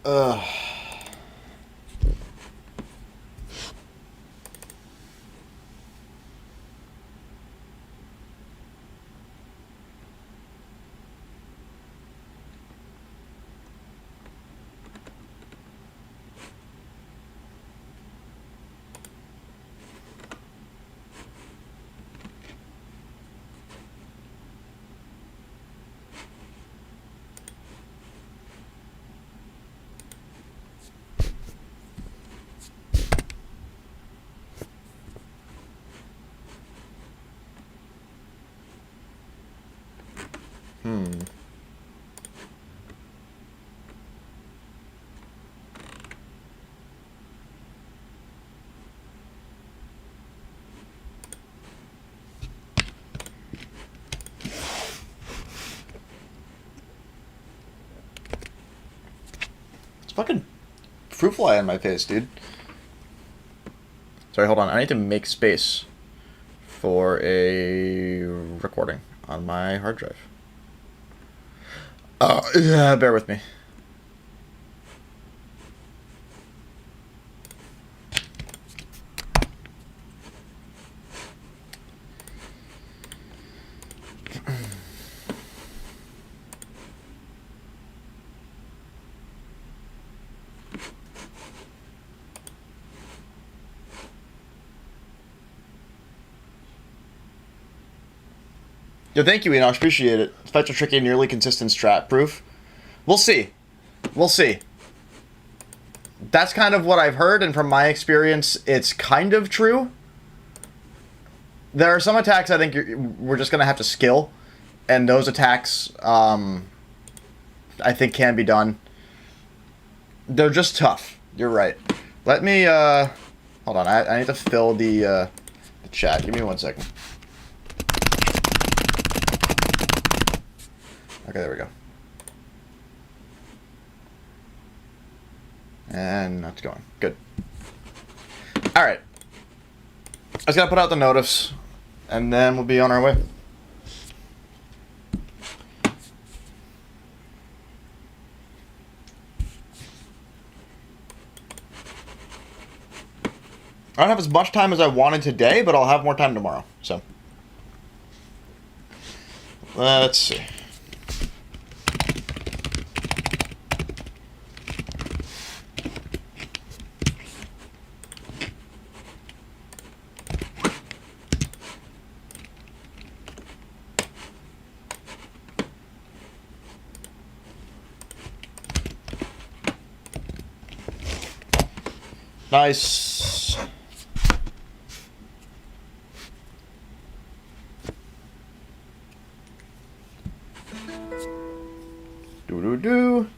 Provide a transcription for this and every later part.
Ugh. Hmm. It's fucking fruit fly on my face, dude. Sorry, hold on. I need to make space for a recording on my hard drive. Yeah, bear with me. Yo, thank you, Enosh. Appreciate it. Fights are tricky, nearly consistent strat proof. We'll see. We'll see. That's kind of what I've heard, and from my experience, it's kind of true. There are some attacks I think we're just going to have to skill, and those attacks, I think, can be done. They're just tough. You're right. Let me, hold on. I need to fill the chat. Give me 1 second. Okay, there we go. And that's going. Good. Alright. I just gotta put out the notice, and then we'll be on our way. I don't have as much time as I wanted today, but I'll have more time tomorrow, so. Let's see. Nice. Do.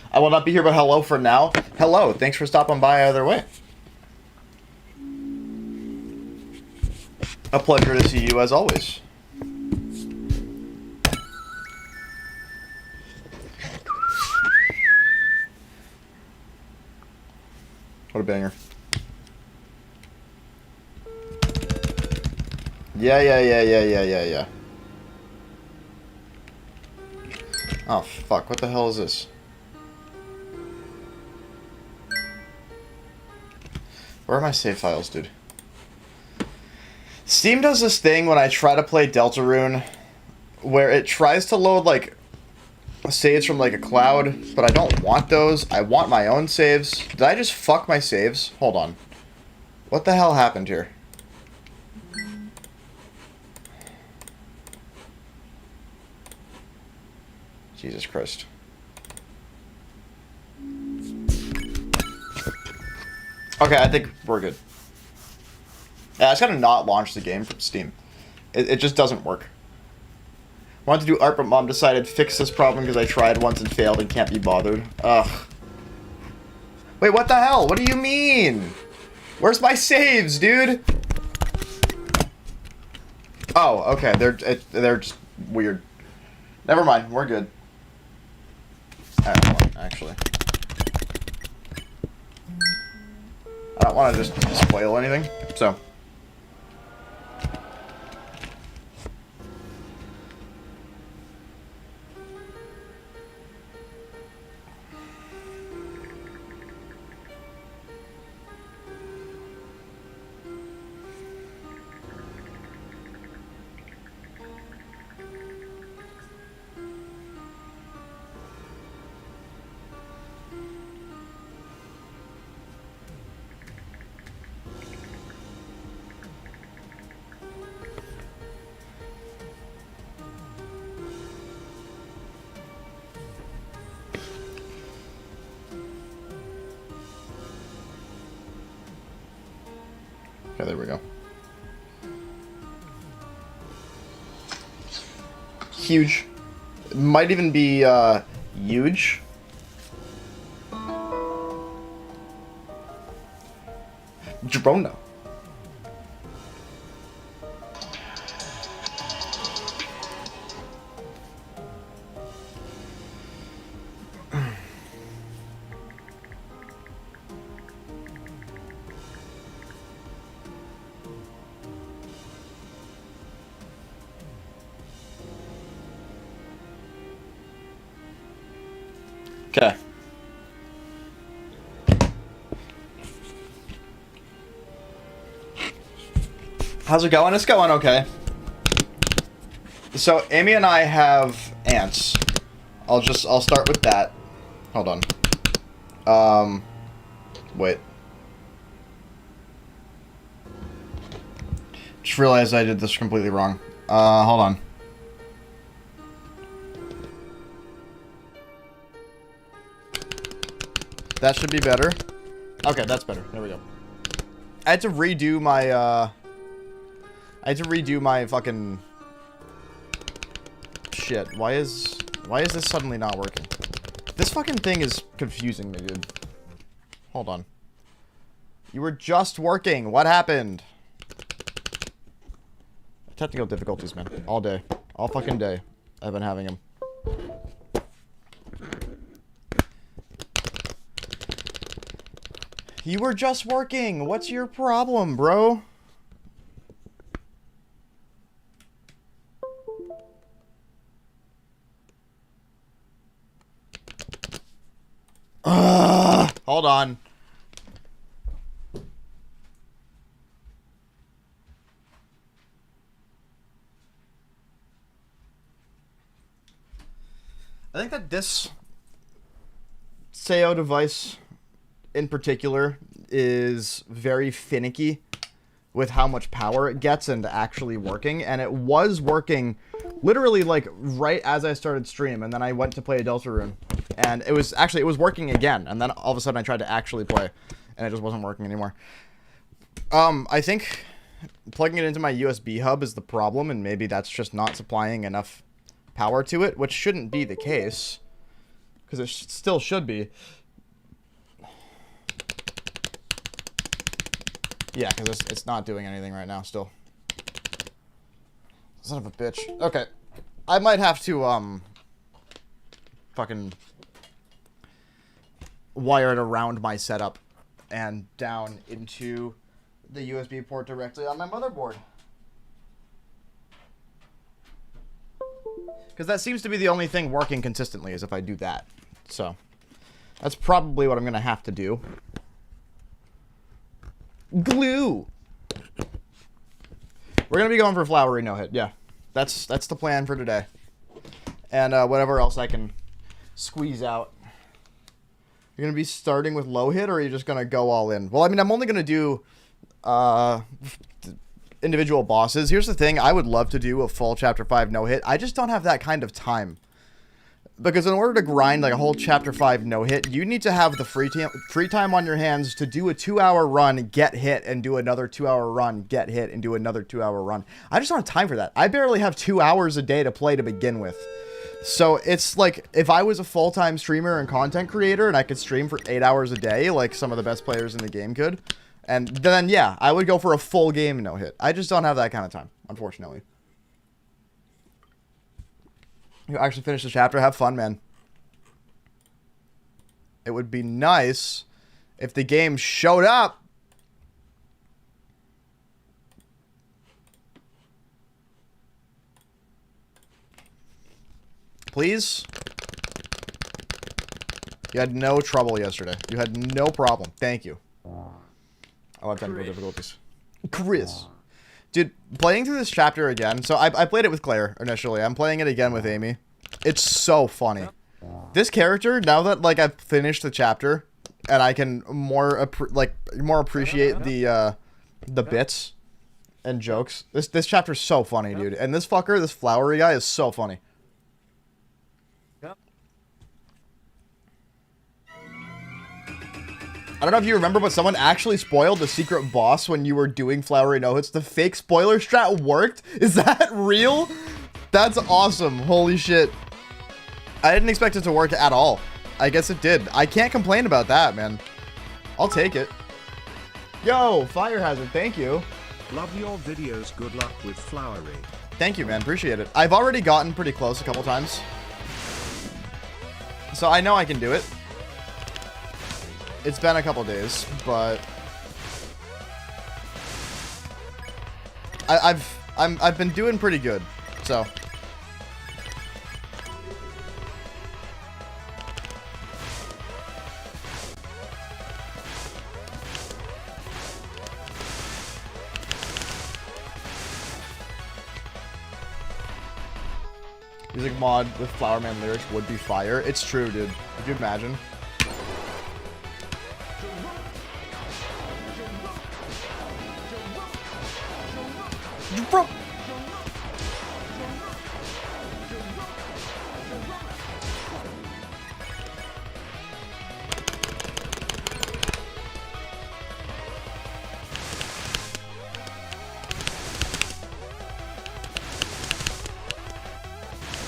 I will not be here, but hello for now. Hello, thanks for stopping by either way. A pleasure to see you as always. What a banger. Yeah. Oh, fuck. What the hell is this? Where are my save files, dude? Steam does this thing when I try to play Deltarune where it tries to load, like, saves from, like, a cloud, but I don't want those. I want my own saves. Did I just fuck my saves? Hold on. What the hell happened here? Jesus Christ. Okay, I think we're good. Yeah, I just gotta not launch the game from Steam. It just doesn't work. Wanted to do art, but Mom decided fix this problem because I tried once and failed and can't be bothered. Ugh. Wait, what the hell? What do you mean? Where's my saves, dude? Oh, okay. They're just weird. Never mind. We're good. Actually, I don't want to just spoil anything, so. Okay, there we go. Huge. It might even be, huge. Girona. Okay. How's it going? It's going okay. So Amy and I have ants. I'll start with that. Hold on. Wait. Just realized I did this completely wrong. Hold on. That should be better. Okay, that's better. There we go. I had to redo my fucking shit. Why is this suddenly not working? This fucking thing is confusing me, dude. Hold on. You were just working. What happened? Technical difficulties, man. All day. All fucking day. I've been having them. You were just working. What's your problem, bro? Hold on. I think that this SEO device in particular is very finicky with how much power it gets and actually working, and it was working literally like right as I started stream, and then I went to play a Deltarune, and it was working again, and then all of a sudden I tried to actually play and it just wasn't working anymore. I think plugging it into my USB hub is the problem, and maybe that's just not supplying enough power to it, which shouldn't be the case because it still should be. Yeah, because it's not doing anything right now still. Son of a bitch. Okay. I might have to, fucking wire it around my setup and down into the USB port directly on my motherboard. Because that seems to be the only thing working consistently is if I do that. So, that's probably what I'm going to have to do. Glue. We're gonna be going for flowery no hit. Yeah, that's the plan for today, and whatever else I can squeeze out. You're gonna be starting with low hit, or are you just gonna go all in? Well, I mean, I'm only gonna do individual bosses. Here's the thing: I would love to do a full chapter 5 no hit. I just don't have that kind of time. Because in order to grind like a whole chapter 5 no hit, you need to have the free time on your hands to do a 2-hour run, get hit, and do another 2-hour run, get hit, and do another 2-hour run. I just don't have time for that. I barely have 2 hours a day to play to begin with. So it's like, if I was a full-time streamer and content creator and I could stream for 8 hours a day, like some of the best players in the game could, and then, yeah, I would go for a full game no-hit. I just don't have that kind of time, unfortunately. You actually finish the chapter, have fun, man. It would be nice if the game showed up. Please? You had no trouble yesterday. You had no problem. Thank you. I'll have technical difficulties. Chris. Dude, playing through this chapter again. So I played it with Claire initially. I'm playing it again with Amy. It's so funny. This character, now that like I've finished the chapter and I can more appreciate the bits and jokes. This chapter's so funny, dude. And this fucker, this flowery guy, is so funny. I don't know if you remember, but someone actually spoiled the secret boss when you were doing flowery no-hits. The fake spoiler strat worked? Is that real? That's awesome. Holy shit. I didn't expect it to work at all. I guess it did. I can't complain about that, man. I'll take it. Yo, Fire Hazard, thank you. Love your videos. Good luck with flowery. Thank you, man. Appreciate it. I've already gotten pretty close a couple times. So I know I can do it. It's been a couple days, but I've been doing pretty good. So music mod with Flower Man lyrics would be fire. It's true, dude. Could you imagine? Bro.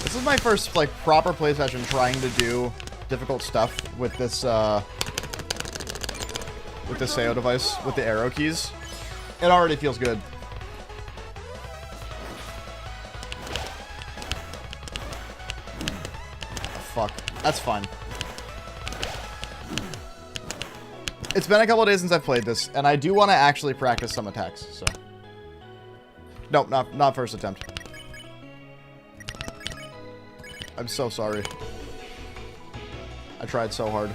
This is my first like proper play session trying to do difficult stuff with this Sayo device with the arrow keys. It already feels good. Fuck. That's fine. It's been a couple of days since I've played this, and I do want to actually practice some attacks, so. Nope, not first attempt. I'm so sorry. I tried so hard.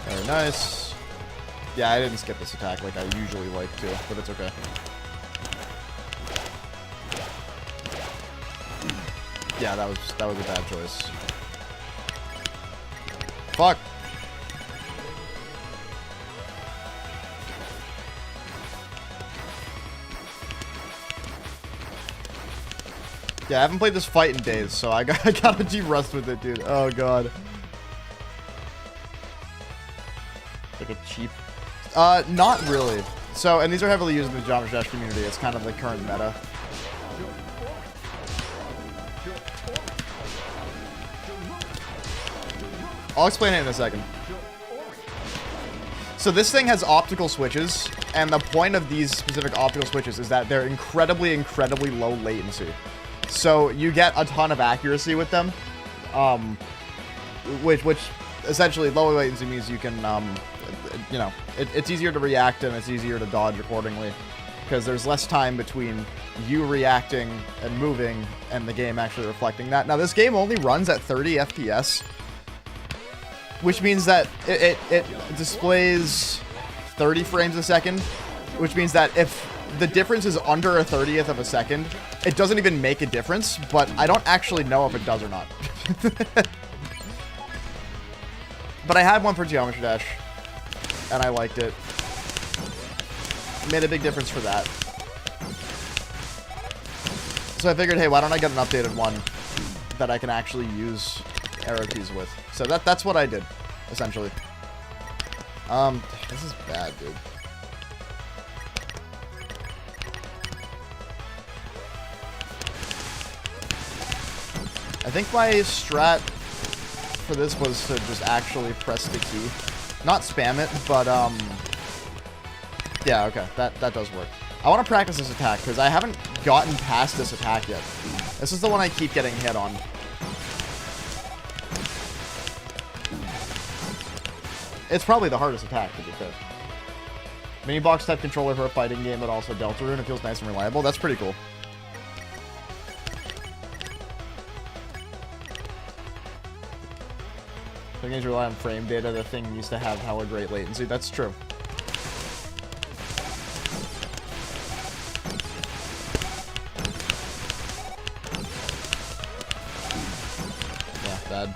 Very nice. Yeah, I didn't skip this attack like I usually like to, but it's okay. Yeah, that was a bad choice. Fuck. Yeah, I haven't played this fight in days, so I gotta de-rust with it, dude. Oh god. Like a cheap. Not really. So, and these are heavily used in the Geometry Dash community. It's kind of the current meta. I'll explain it in a second. So this thing has optical switches, and the point of these specific optical switches is that they're incredibly, incredibly low latency. So you get a ton of accuracy with them, which essentially low latency means you can, you know, it's easier to react and it's easier to dodge accordingly, because there's less time between you reacting and moving and the game actually reflecting that. Now this game only runs at 30 FPS, which means that it displays 30 frames a second, which means that if the difference is under a 30th of a second, it doesn't even make a difference, but I don't actually know if it does or not. But I had one for Geometry Dash, and I liked it. It made a big difference for that. So I figured, hey, why don't I get an updated one that I can actually use arrow keys with? So that's what I did, essentially. This is bad, dude. I think my strat for this was to just actually press the key. Not spam it, but, yeah, okay. That does work. I want to practice this attack, because I haven't gotten past this attack yet. This is the one I keep getting hit on. It's probably the hardest attack, to be fair. Mini box type controller for a fighting game, but also Deltarune. It feels nice and reliable. That's pretty cool. Some games rely on frame data. The thing used to have hella great latency. That's true. Yeah, bad.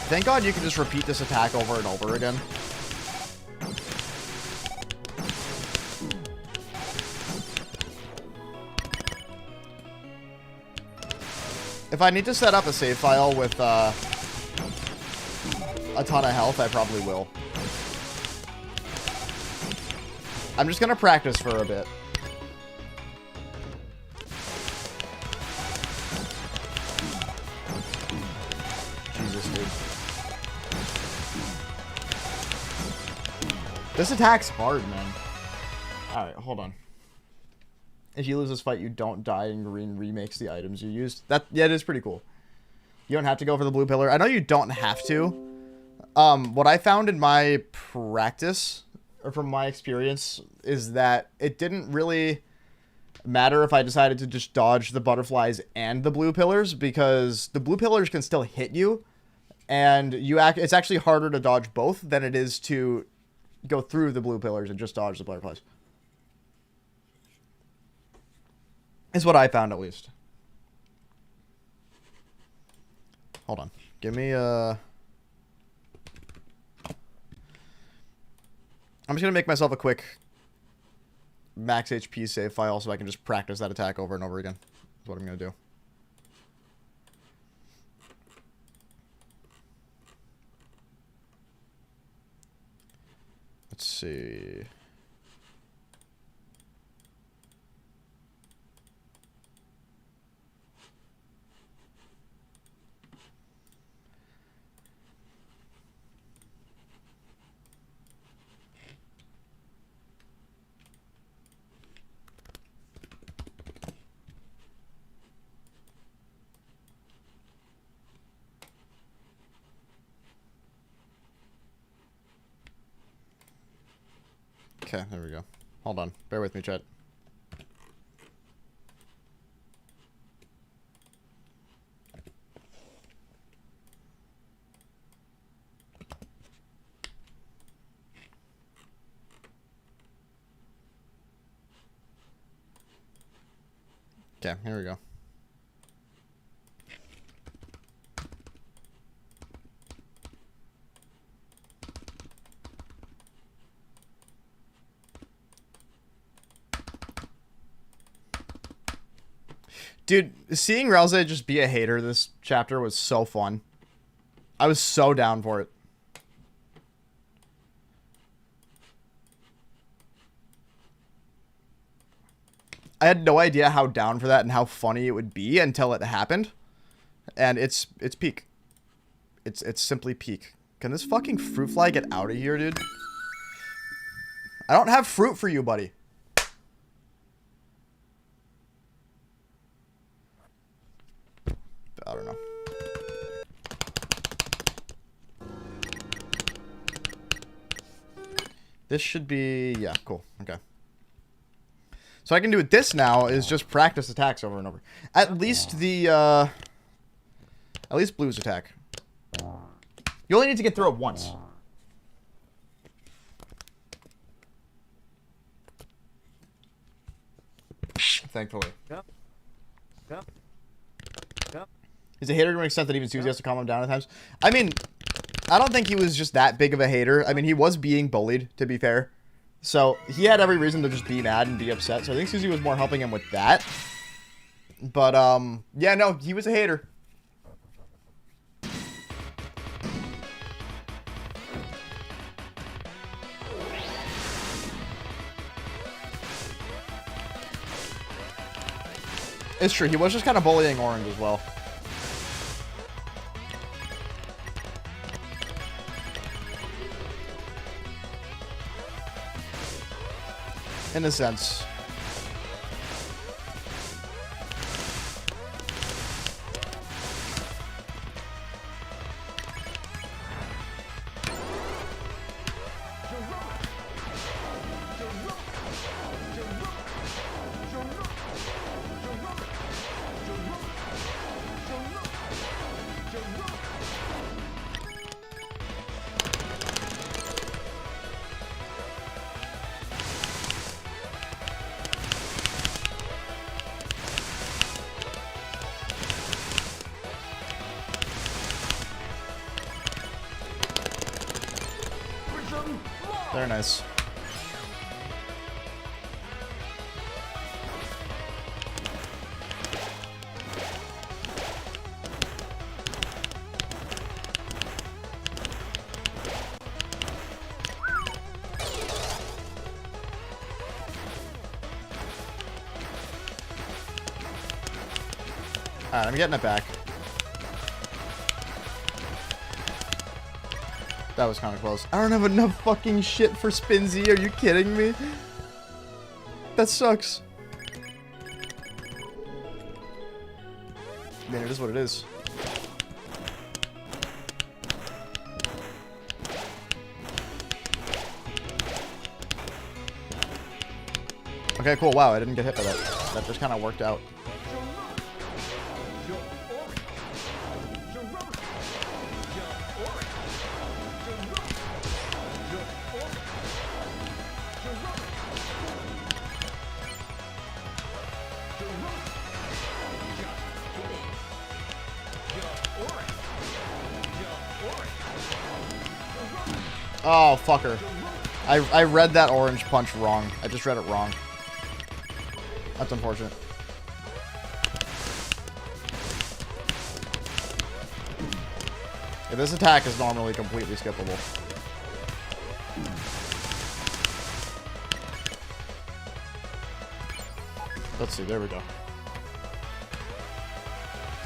Thank God you can just repeat this attack over and over again. If I need to set up a save file with a ton of health, I probably will. I'm just gonna practice for a bit. Jesus, dude. This attack's hard, man. Alright, hold on. If you lose this fight, you don't die, and green remakes the items you used. Yeah, it is pretty cool. You don't have to go for the blue pillar. I know you don't have to. What I found in my practice, or from my experience, is that it didn't really matter if I decided to just dodge the butterflies and the blue pillars, because the blue pillars can still hit you, and it's actually harder to dodge both than it is to go through the blue pillars and just dodge the butterflies. Is what I found, at least. Hold on. Give me a... I'm just going to make myself a quick max HP save file so I can just practice that attack over and over again. That's what I'm going to do. Let's see... Okay, there we go. Hold on. Bear with me, chat. Okay, here we go. Dude, seeing Ralze just be a hater this chapter was so fun. I was so down for it. I had no idea how down for that and how funny it would be until it happened. And it's peak. It's simply peak. Can this fucking fruit fly get out of here, dude? I don't have fruit for you, buddy. I don't know. This should be... Yeah, cool. Okay. So I can do with this now is just practice attacks over and over. At least the... At least Blue's attack. You only need to get through it once. Thankfully. Yep. Yep. Yep. He's a hater to an extent that even Susie has to calm him down at times. I mean, I don't think he was just that big of a hater. I mean, he was being bullied, to be fair. So, he had every reason to just be mad and be upset. So, I think Susie was more helping him with that. But, yeah, no, he was a hater. It's true. He was just kind of bullying Orange as well. In a sense. Very nice. Alright, I'm getting it back. That was kind of close. I don't have enough fucking shit for Spinzy. Are you kidding me? That sucks. Man, it is what it is. Okay, cool. Wow, I didn't get hit by that. That just kind of worked out. Oh, fucker. I read that orange punch wrong. I just read it wrong. That's unfortunate. Yeah, this attack is normally completely skippable. Let's see, there we go.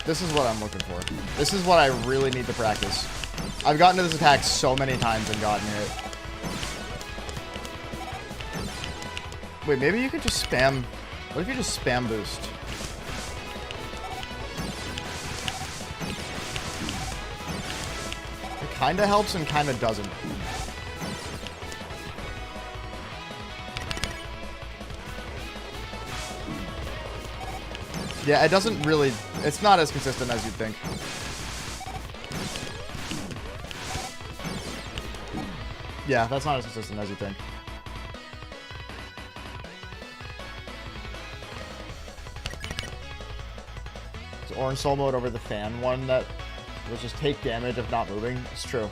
This is what I'm looking for. This is what I really need to practice. I've gotten to this attack so many times and gotten it. Wait, maybe you could just spam... What if you just spam boost? It kinda helps and kinda doesn't. Yeah, it doesn't really... It's not as consistent as you'd think. Yeah, that's not as consistent as you think. It's orange soul mode over the fan one that was just take damage if not moving. It's true.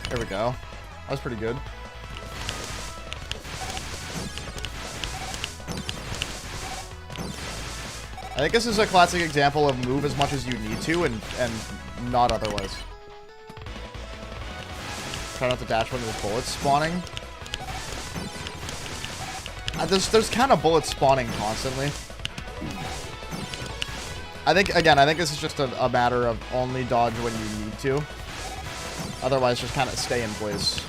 There we go. That was pretty good. I think this is a classic example of move as much as you need to and not otherwise. Try not to dash when there's bullets spawning. There's kind of bullets spawning constantly. I think this is just a matter of only dodge when you need to. Otherwise, just kind of stay in place.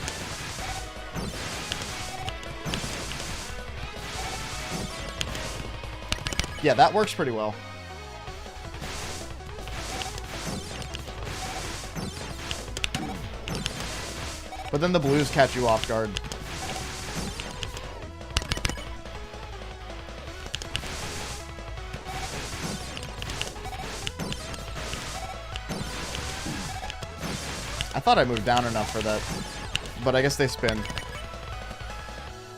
Yeah, that works pretty well. But then the blues catch you off guard. I thought I moved down enough for that. But I guess they spin.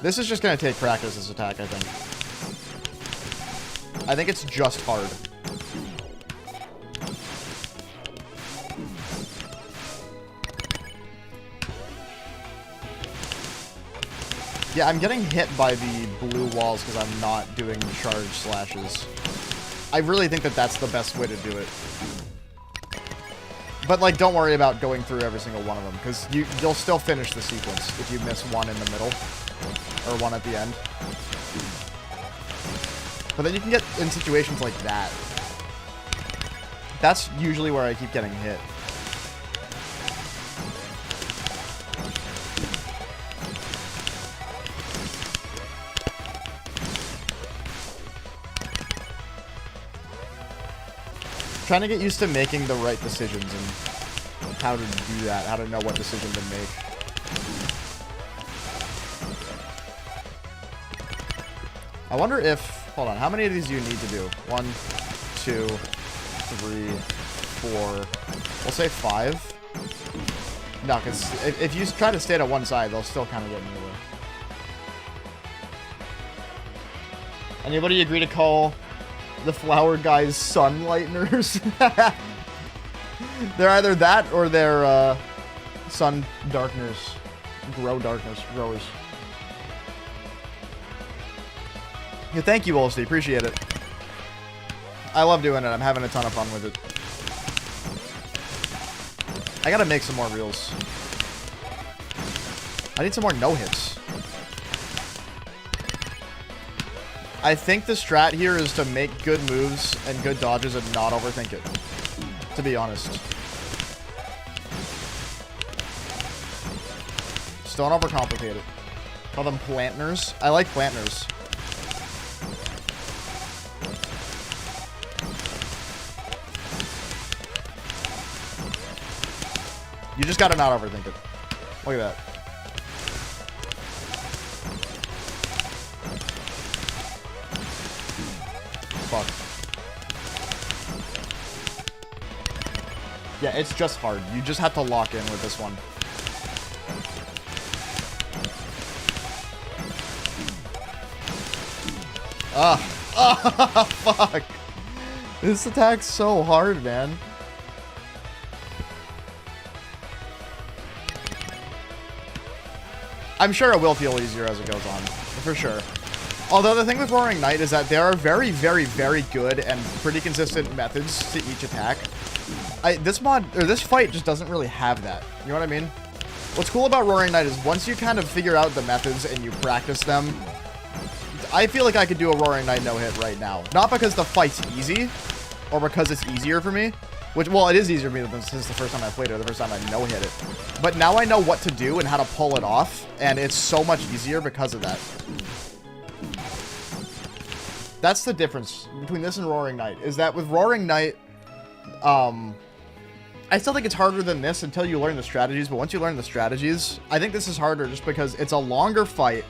This is just going to take practice, this attack, I think. I think it's just hard. Yeah, I'm getting hit by the blue walls because I'm not doing charge slashes. I really think that that's the best way to do it. But, like, don't worry about going through every single one of them, because you'll still finish the sequence if you miss one in the middle, or one at the end. But then you can get in situations like that. That's usually where I keep getting hit. Trying to get used to making the right decisions and how to do that, how to know what decision to make. I wonder if, hold on, how many of these do you need to do? 1, 2, 3, 4, we'll say 5. No, because if you try to stay to one side, they'll still kind of get in your way. Anybody agree to call the flower guys sunlighteners? They're either that or they're sun darkeners. Growers. Yeah, thank you, Olsey. Appreciate it. I love doing it. I'm having a ton of fun with it. I gotta make some more reels. I need some more no-hits. I think the strat here is to make good moves and good dodges and not overthink it. To be honest. Just don't overcomplicate it. Call them plantners. I like plantners. You just gotta not overthink it. Look at that. Fuck. Yeah, it's just hard. You just have to lock in with this one. Ah, fuck. This attack's so hard, man. I'm sure it will feel easier as it goes on, for sure. Although the thing with Roaring Knight is that there are very, very, very good and pretty consistent methods to each attack. This fight just doesn't really have that. You know what I mean? What's cool about Roaring Knight is once you kind of figure out the methods and you practice them, I feel like I could do a Roaring Knight no-hit right now. Not because the fight's easy, or because it's easier for me. Which, well, it is easier for me than since the first time I played it, or the first time I no-hit it. But now I know what to do and how to pull it off, and it's so much easier because of that. That's the difference between this and Roaring Knight, is that with Roaring Knight, I still think it's harder than this until you learn the strategies, but once you learn the strategies, I think this is harder just because it's a longer fight,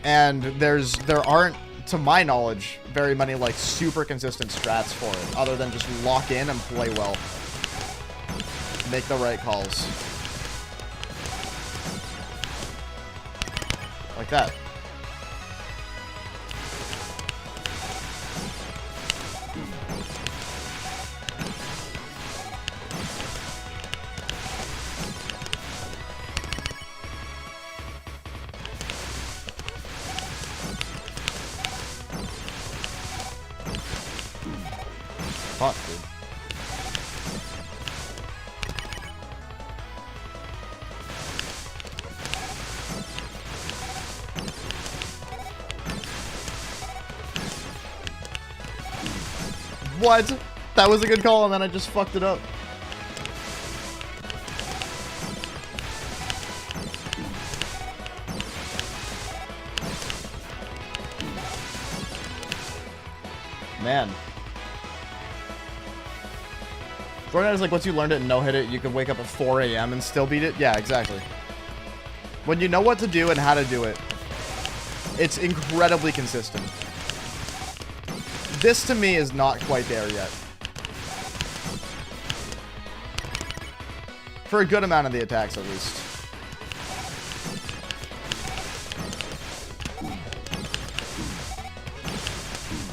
and there aren't, to my knowledge, very many, like, super consistent strats for it, other than just lock in and play well. Make the right calls. Like that. Fuck, dude. What? That was a good call, and then I just fucked it up. Man. Fortnite is like, once you learned it and no-hit it, you can wake up at 4 a.m. and still beat it? Yeah, exactly. When you know what to do and how to do it, it's incredibly consistent. This, to me, is not quite there yet. For a good amount of the attacks, at least.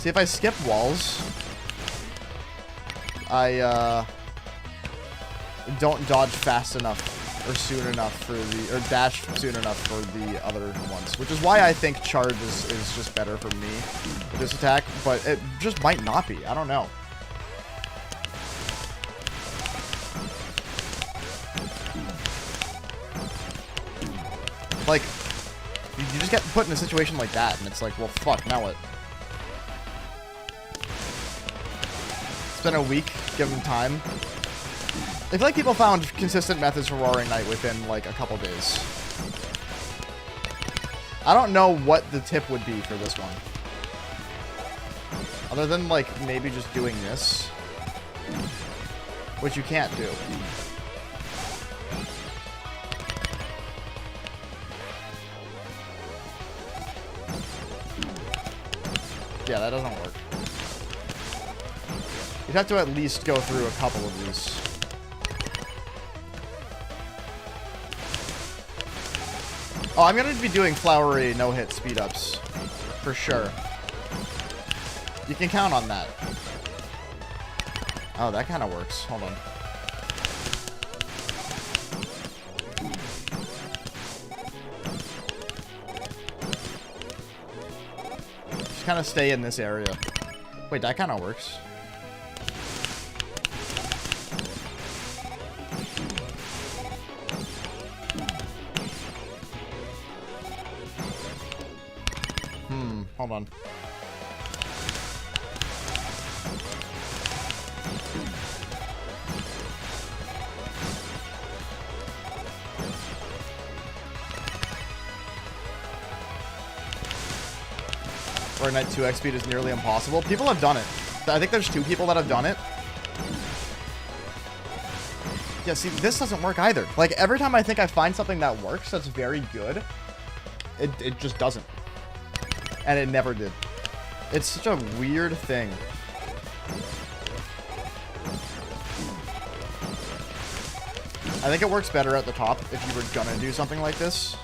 See, if I skip walls, I don't dodge fast enough or soon enough for the, or dash soon enough for the other ones, which is why I think charge is just better for me with this attack, but it just might not be. I don't know. Like, you just get put in a situation like that, and it's like, well, fuck, now what? It's been a week, give them time. I feel like people found consistent methods for Roaring Knight within, like, a couple days. I don't know what the tip would be for this one. Other than, like, maybe just doing this. Which you can't do. Yeah, that doesn't work. You'd have to at least go through a couple of these. Oh, I'm going to be doing flowery no-hit speed-ups. For sure. You can count on that. Oh, that kind of works. Hold on. Just kind of stay in this area. Wait, that kind of works. Hold on. Or Knight 2x speed is nearly impossible. People have done it. I think there's 2 people that have done it. Yeah, see, this doesn't work either. Like, every time I think I find something that works that's very good, it just doesn't. And it never did. It's such a weird thing. I think it works better at the top if you were gonna do something like this.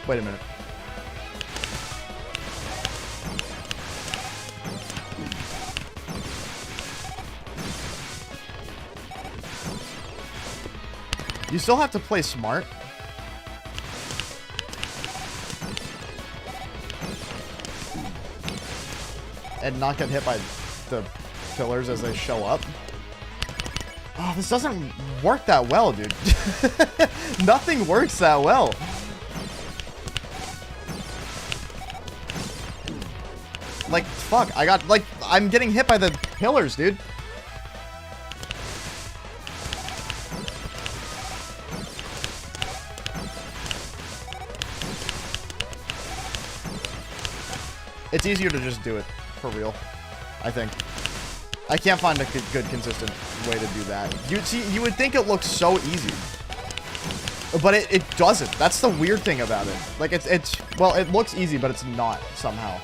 Wait a minute. You still have to play smart. And not get hit by the pillars as they show up. Oh, this doesn't work that well, dude. Nothing works that well. Like, fuck, I'm getting hit by the pillars, dude. It's easier to just do it, for real, I think. I can't find a good consistent way to do that. You would think it looks so easy. But it doesn't. That's the weird thing about it. Like, well, it looks easy, but it's not, somehow.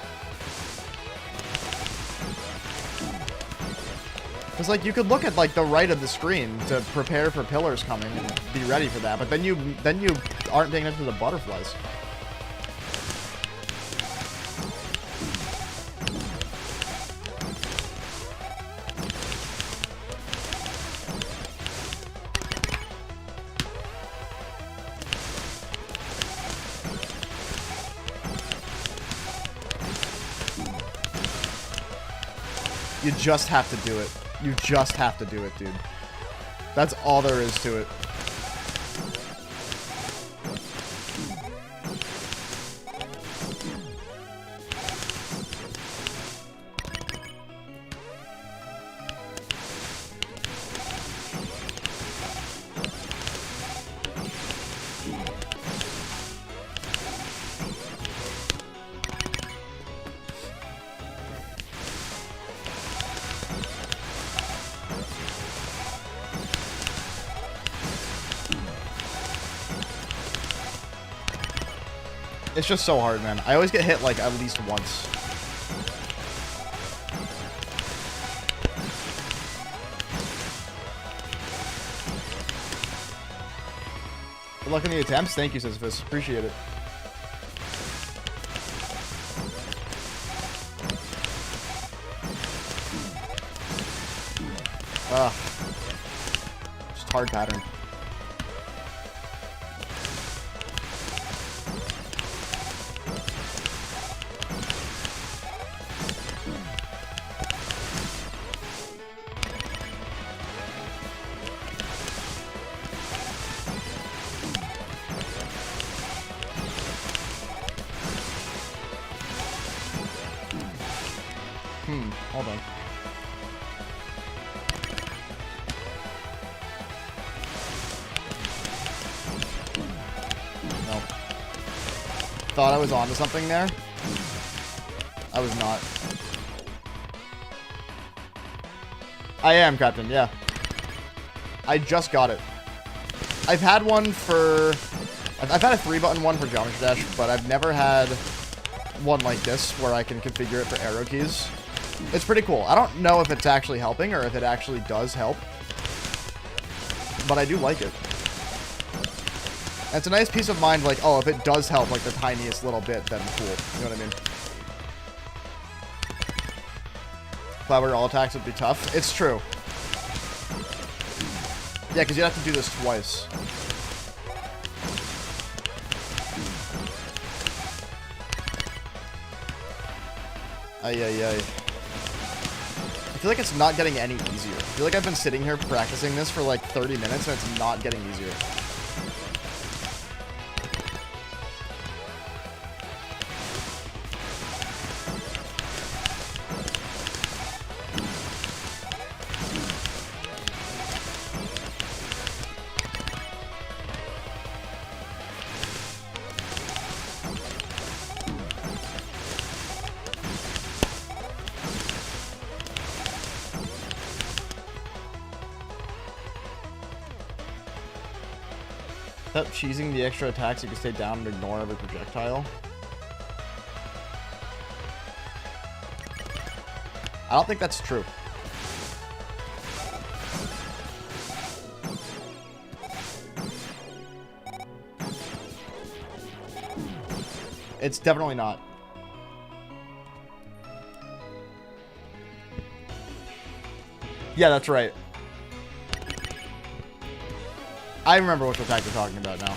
Because, like, you could look at, like, the right of the screen to prepare for pillars coming and be ready for that, but then you aren't paying attention to the butterflies. You just have to do it. You just have to do it, dude. That's all there is to it. It's just so hard, man. I always get hit, like, at least once. Good luck in the attempts. Thank you, Sisyphus. Appreciate it. Ugh. Just hard pattern. Hold on. No. Thought I was onto something there. I was not. I am, Captain, yeah. I just got it. I've had one for... I've had a 3-button one for Geometry Dash, but I've never had one like this where I can configure it for arrow keys. It's pretty cool. I don't know if it's actually helping or if it actually does help, but I do like it. And it's a nice peace of mind, like, oh, if it does help, like, the tiniest little bit, then cool. You know what I mean? Flower all attacks would be tough. It's true. Yeah, because you'd have to do this twice. Ay, ay, ay. I feel like it's not getting any easier. I feel like I've been sitting here practicing this for like 30 minutes and it's not getting easier. Without cheesing the extra attacks, you can stay down and ignore every projectile. I don't think that's true. It's definitely not. Yeah, that's right. I remember which attack you're talking about now.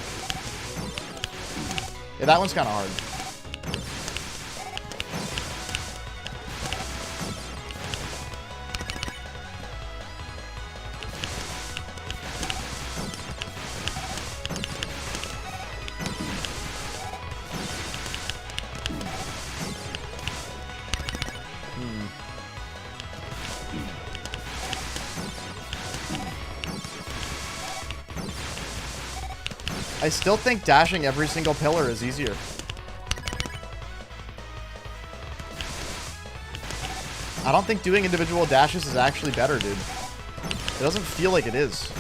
Yeah, that one's kind of hard. I still think dashing every single pillar is easier. I don't think doing individual dashes is actually better, dude. It doesn't feel like it is.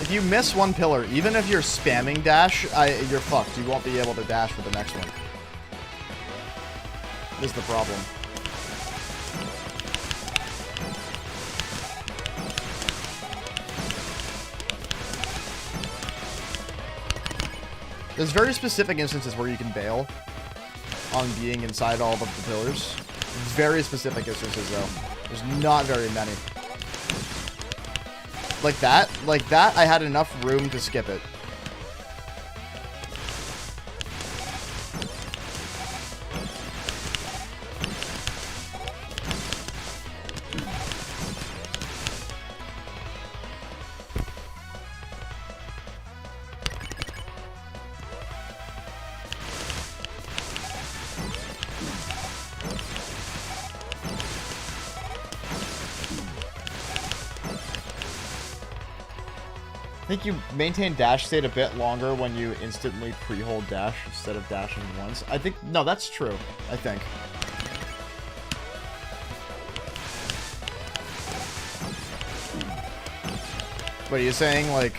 If you miss one pillar, even if you're spamming dash, you're fucked. You won't be able to dash for the next one. This is the problem. There's very specific instances where you can bail on being inside all of the pillars. Very specific instances, though. There's not very many. Like that, I had enough room to skip it. I think you maintain dash state a bit longer when you instantly pre-hold dash instead of dashing once. I think, no, that's true, I think. What are you saying, like...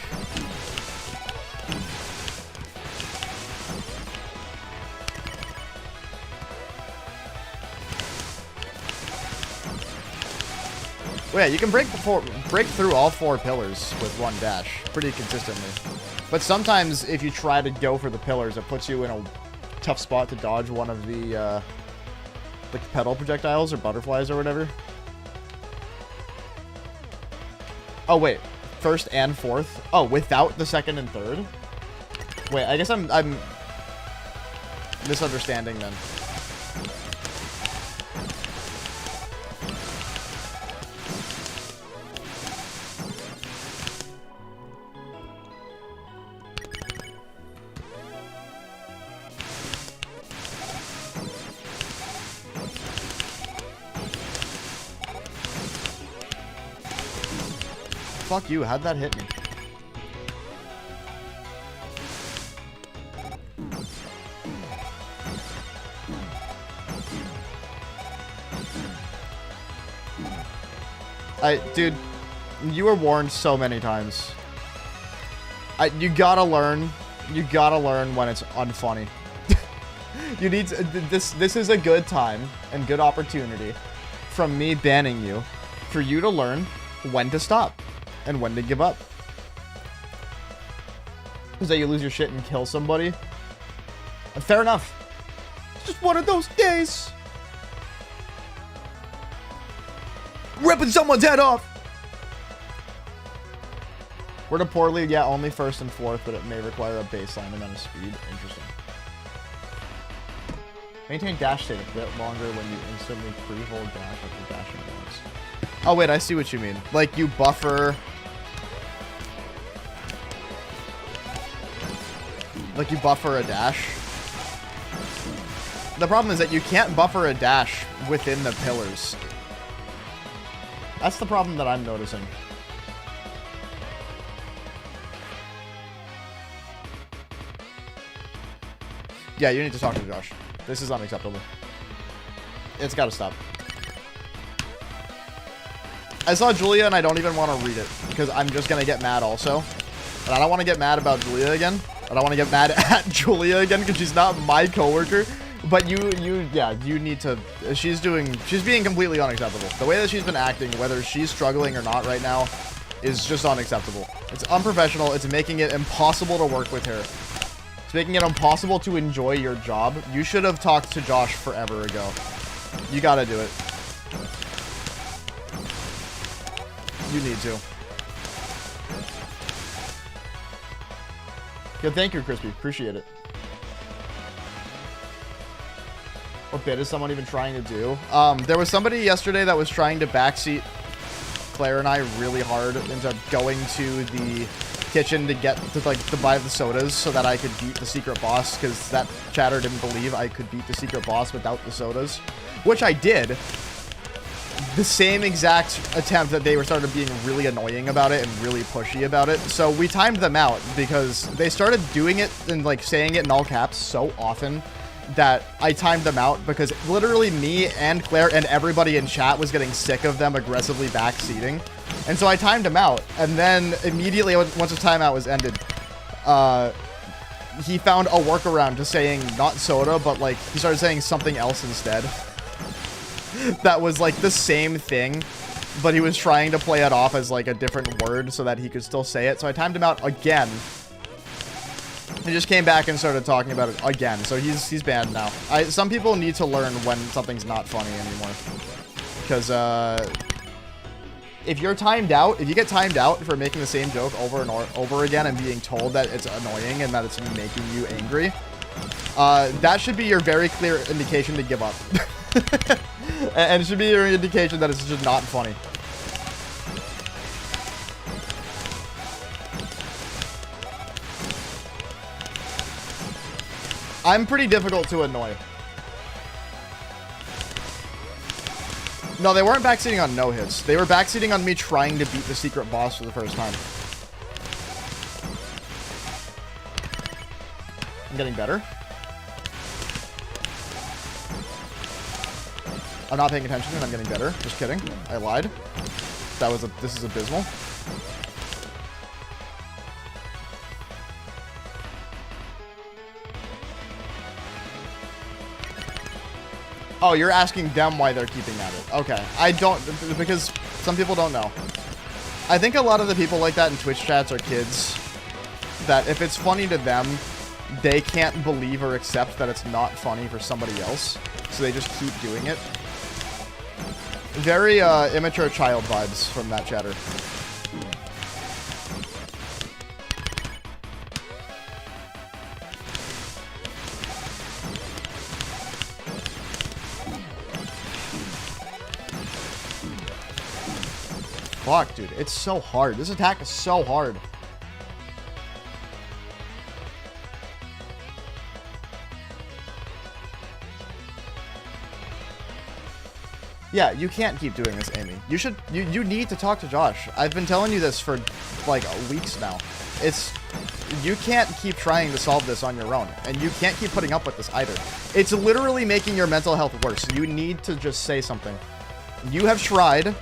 Well, yeah, you can break through all 4 pillars with 1 dash pretty consistently. But sometimes if you try to go for the pillars, it puts you in a tough spot to dodge one of the like pedal projectiles or butterflies or whatever. Oh wait, first and fourth. Oh, without the second and third. Wait, I guess I'm misunderstanding then. Fuck you, how'd that hit me? Dude, you were warned so many times. You gotta learn when it's unfunny. You need to, this is a good time and good opportunity from me banning you for you to learn when to stop and when to give up. Is that you lose your shit and kill somebody? And fair enough. It's just one of those days. Ripping someone's head off. Worded poorly, yeah, only first and fourth, but it may require a baseline amount of speed. Interesting. Maintain dash state a bit longer when you instantly pre-hold dash after dashing once. Oh wait, I see what you mean. Like you buffer... Like you buffer a dash. The problem is that you can't buffer a dash within the pillars. That's the problem that I'm noticing. Yeah, you need to talk to Josh. This is unacceptable. It's gotta stop. I saw Julia and I don't even want to read it because I'm just gonna get mad also. And I don't want to get mad about Julia again. I don't want to get mad at Julia again because she's not my coworker. But you need to, she's being completely unacceptable. The way that she's been acting, whether she's struggling or not right now, is just unacceptable. It's unprofessional. It's making it impossible to work with her. It's making it impossible to enjoy your job. You should have talked to Josh forever ago. You gotta do it. You need to. Good, thank you, Crispy. Appreciate it. What bit is someone even trying to do? There was somebody yesterday that was trying to backseat Claire and I really hard into going to the kitchen to get to buy the sodas so that I could beat the secret boss, because that chatter didn't believe I could beat the secret boss without the sodas, which I did. The same exact attempt that they were started being really annoying about it and really pushy about it. So we timed them out because they started doing it and like saying it in all caps so often that I timed them out, because literally me and Claire and everybody in chat was getting sick of them aggressively backseating. And so I timed them out, and then immediately once the timeout was ended, he found a workaround to saying not soda, but like he started saying something else instead. That was like the same thing, but he was trying to play it off as like a different word so that he could still say it. So I timed him out again. He just came back and started talking about it again. So he's banned now. Some people need to learn when something's not funny anymore. Because if you're timed out, if you get timed out for making the same joke over and over again and being told that it's annoying and that it's making you angry, that should be your very clear indication to give up. And it should be your indication that it's just not funny. I'm pretty difficult to annoy. No, they weren't backseating on no hits. They were backseating on me trying to beat the secret boss for the first time. I'm getting better. I'm not paying attention and I'm getting better. Just kidding. I lied. This is abysmal. Oh, you're asking them why they're keeping at it. Okay. I don't, because some people don't know. I think a lot of the people like that in Twitch chats are kids that if it's funny to them, they can't believe or accept that it's not funny for somebody else. So they just keep doing it. Very immature child vibes from that chatter. Fuck, dude. It's so hard. This attack is so hard. Yeah, you can't keep doing this, Amy. You need to talk to Josh. I've been telling you this for, like, weeks now. You can't keep trying to solve this on your own. And you can't keep putting up with this either. It's literally making your mental health worse. You need to just say something. You have tried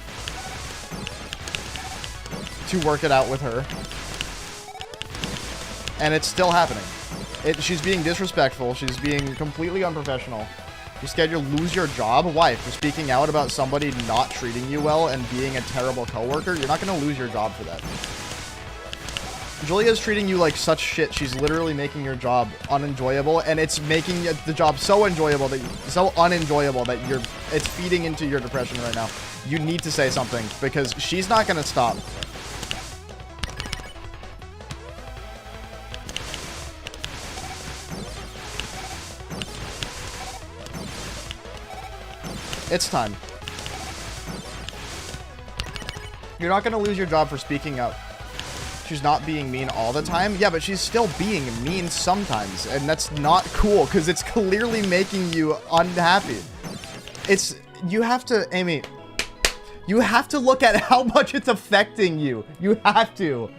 to work it out with her, and it's still happening. She's being disrespectful. She's being completely unprofessional. You're scared you'll lose your job? Why? For speaking out about somebody not treating you well and being a terrible coworker? You're not going to lose your job for that. Julia's treating you like such shit. She's literally making your job unenjoyable, and it's making the job so unenjoyable that it's feeding into your depression right now. You need to say something because she's not going to stop. It's time. You're not going to lose your job for speaking up. She's not being mean all the time. Yeah, but she's still being mean sometimes. And that's not cool because it's clearly making you unhappy. You have to, Amy, you have to look at how much it's affecting you. You have to.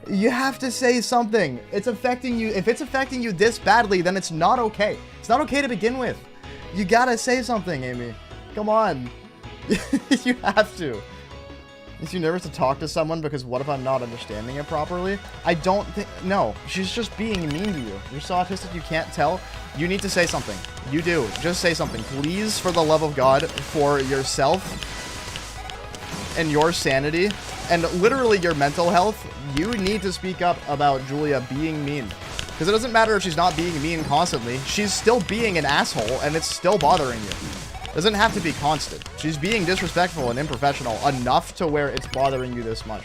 You have to say something. It's affecting you. If it's affecting you this badly, then it's not okay. It's not okay to begin with. You gotta say something, Amy. Come on. You have to. Is you nervous to talk to someone because what if I'm not understanding it properly? I don't think... No. She's just being mean to you. You're so autistic you can't tell. You need to say something. You do. Just say something. Please, for the love of God, for yourself and your sanity and literally your mental health, you need to speak up about Julia being mean. Because it doesn't matter if she's not being mean constantly. She's still being an asshole, and it's still bothering you. It doesn't have to be constant. She's being disrespectful and unprofessional enough to where it's bothering you this much.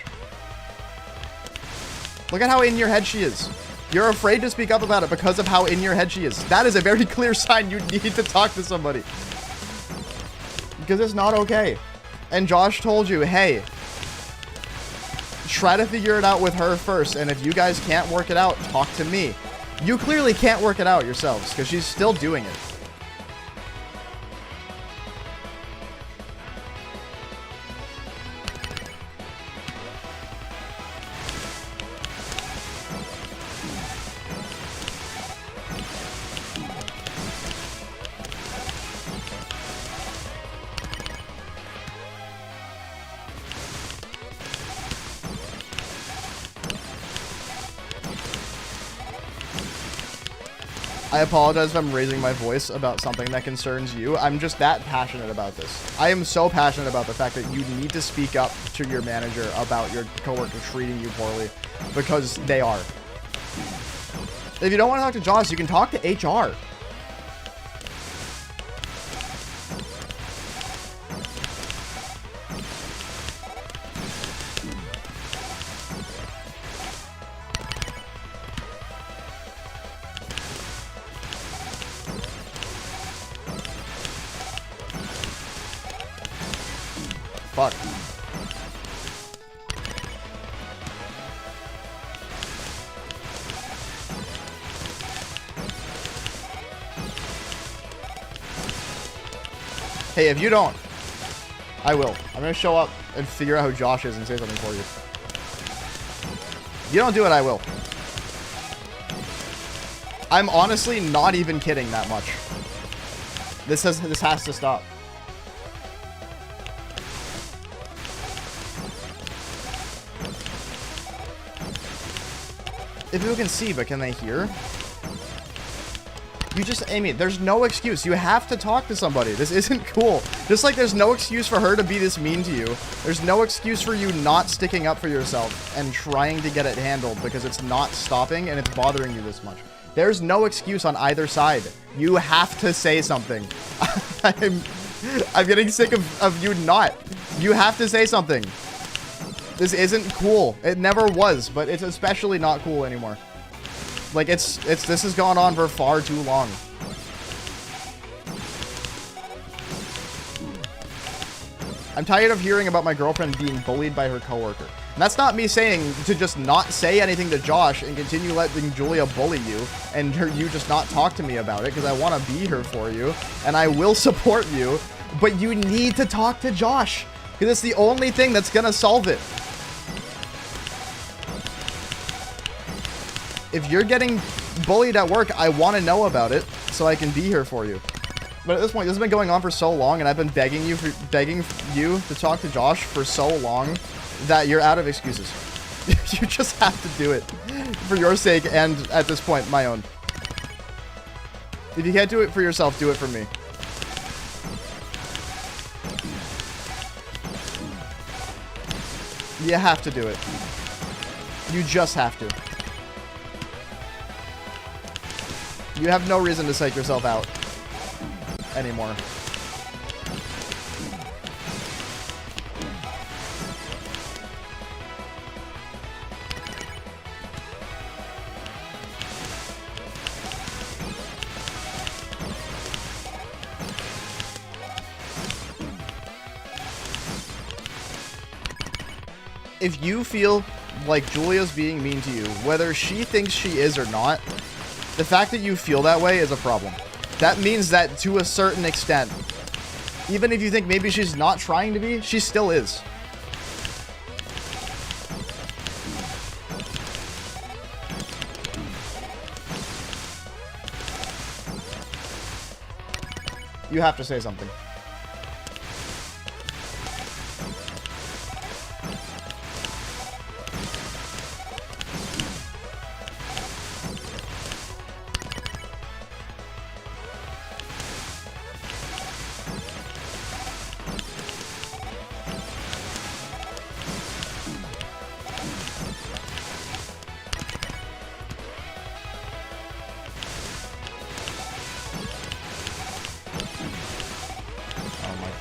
Look at how in your head she is. You're afraid to speak up about it because of how in your head she is. That is a very clear sign you need to talk to somebody. Because it's not okay. And Josh told you, hey, try to figure it out with her first, and if you guys can't work it out, talk to me. You clearly can't work it out yourselves, because she's still doing it. I apologize if I'm raising my voice about something that concerns you. I'm just that passionate about this. I am so passionate about the fact that you need to speak up to your manager about your coworker treating you poorly, because they are. If you don't want to talk to Josh, you can talk to HR. Fuck. Hey, if you don't, I will. I'm gonna show up and figure out who Josh is and say something for you. If you don't do it, I will. I'm honestly not even kidding that much. This has to stop. If people can see, but can they hear? You just, Amy, there's no excuse. You have to talk to somebody. This isn't cool. Just like there's no excuse for her to be this mean to you. There's no excuse for you not sticking up for yourself and trying to get it handled because it's not stopping and it's bothering you this much. There's no excuse on either side. You have to say something. I'm getting sick of you not. You have to say something. This isn't cool. It never was, but it's especially not cool anymore. Like, this has gone on for far too long. I'm tired of hearing about my girlfriend being bullied by her coworker. And that's not me saying to just not say anything to Josh and continue letting Julia bully you and you just not talk to me about it because I want to be here for you and I will support you, but you need to talk to Josh because it's the only thing that's going to solve it. If you're getting bullied at work, I want to know about it so I can be here for you. But at this point, this has been going on for so long, and I've been begging you to talk to Josh for so long that you're out of excuses. You just have to do it for your sake and, at this point, my own. If you can't do it for yourself, do it for me. You have to do it. You just have to. You have no reason to psych yourself out anymore. If you feel like Julia's being mean to you, whether she thinks she is or not, the fact that you feel that way is a problem. That means that to a certain extent, even if you think maybe she's not trying to be, she still is. You have to say something.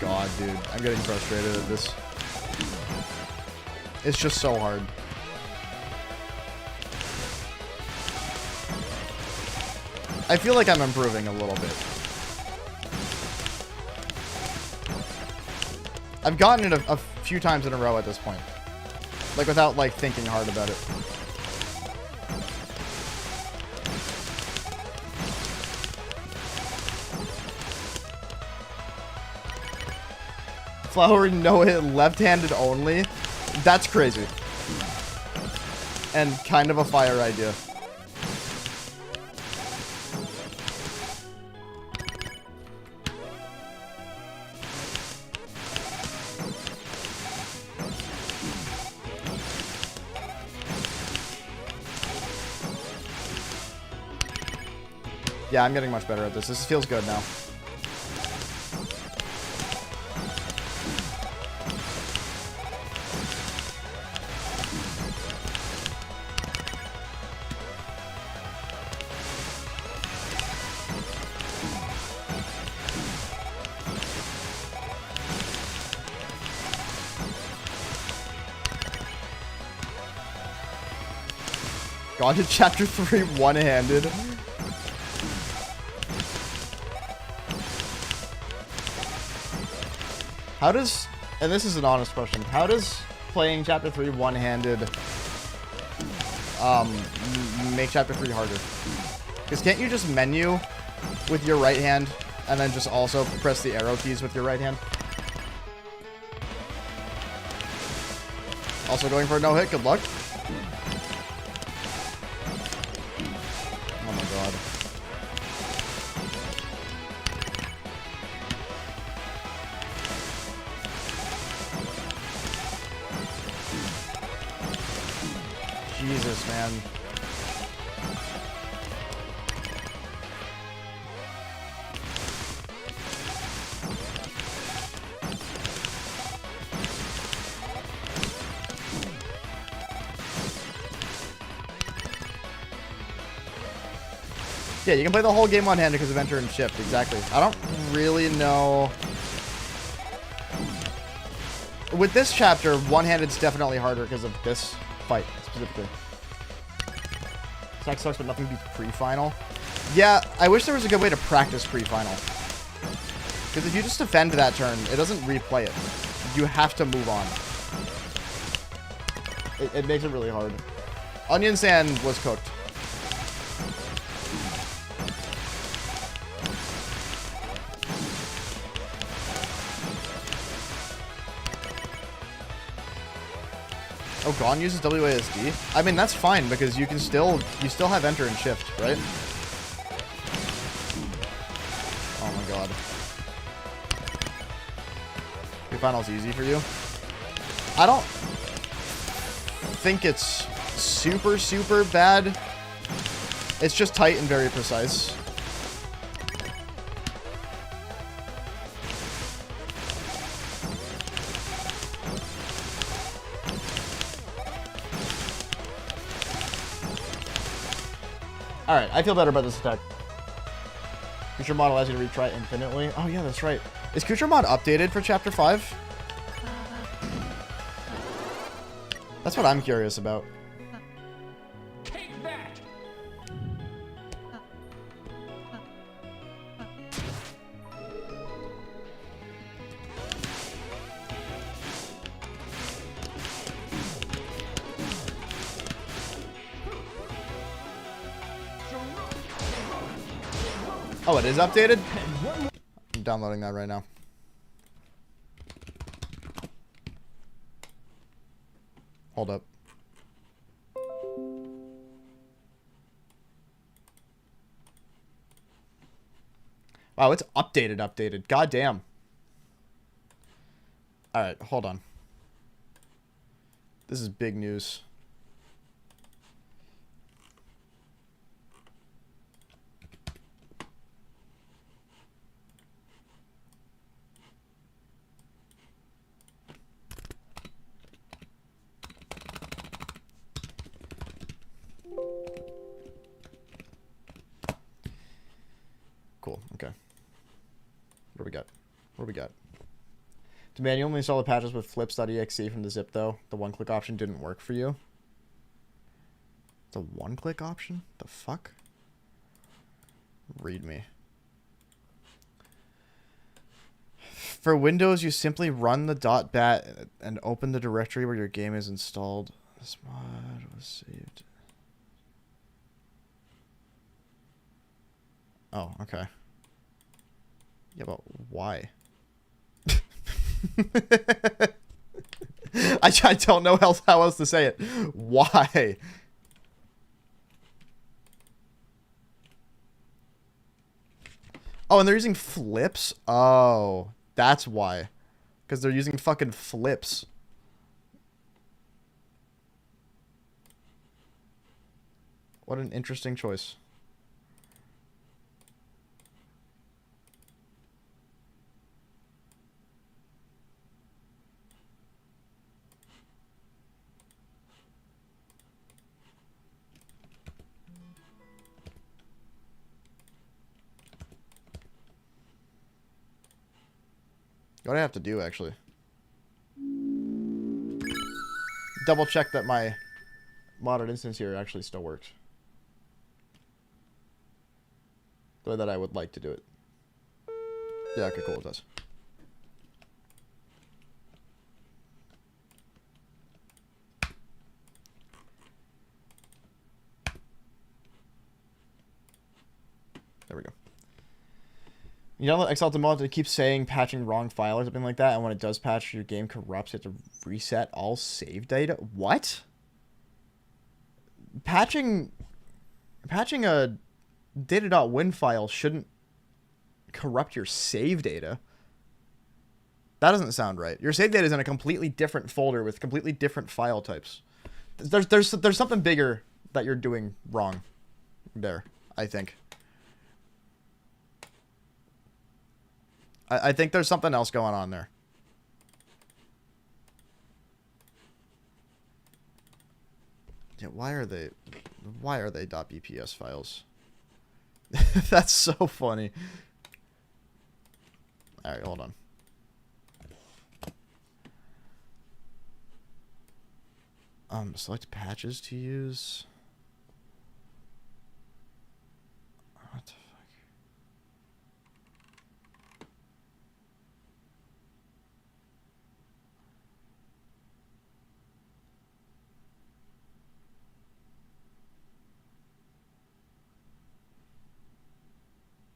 God, dude. I'm getting frustrated at this. It's just so hard. I feel like I'm improving a little bit. I've gotten it a few times in a row at this point. Like, without, like, thinking hard about it. Flower no hit left-handed only? That's crazy. And kind of a fire idea. Yeah, I'm getting much better at this. This feels good now. Gone to chapter 3 one-handed. How does, and this is an honest question, how does playing chapter 3 one-handed make chapter 3 harder? Because can't you just menu with your right hand and then just also press the arrow keys with your right hand? Also going for a no-hit, good luck. Oh my god. Jesus, man. Yeah, you can play the whole game one-handed because of enter and shift. Exactly. I don't really know. With this chapter, one-handed's definitely harder because of this fight specifically. Snack sucks, but nothing beats pre-final. Yeah, I wish there was a good way to practice pre-final. Because if you just defend that turn, it doesn't replay it. You have to move on. It makes it really hard. Onion Sand was cooked. Oh, Gon uses WASD? I mean, that's fine because you still have enter and shift, right? Oh my god. Pre-final's easy for you? I don't think it's super, super bad. It's just tight and very precise. Alright, I feel better about this attack. Creature mod allows you to retry infinitely. Oh yeah, that's right. Is Creature mod updated for Chapter 5? That's what I'm curious about. Oh, it is updated? I'm downloading that right now. Hold up. Wow, it's updated. God damn. Alright, hold on. This is big news. Cool, okay. What do we got? What do we got? Demand you only install the patches with flips.exe from the zip, though. The one-click option didn't work for you. The one-click option? The fuck? Read me. For Windows, you simply run the .bat and open the directory where your game is installed. This mod was saved. Oh, okay. Yeah, but why? I don't know how else to say it. Why? Oh, and they're using flips? Oh, that's why. Because they're using fucking flips. What an interesting choice. What do I have to do, actually? Double check that my modded instance here actually still works. The way that I would like to do it. Yeah, okay, cool, it does. There we go. You download Exalted mod, it keeps saying patching wrong file or something like that, and when it does patch, your game corrupts. You have to reset all save data. What? Patching a data.win file shouldn't corrupt your save data. That doesn't sound right. Your save data is in a completely different folder with completely different file types. There's something bigger that you're doing wrong there, I think. I think there's something else going on there. Yeah, why are they .bps files? That's so funny. All right, hold on. Select patches to use. What the fuck?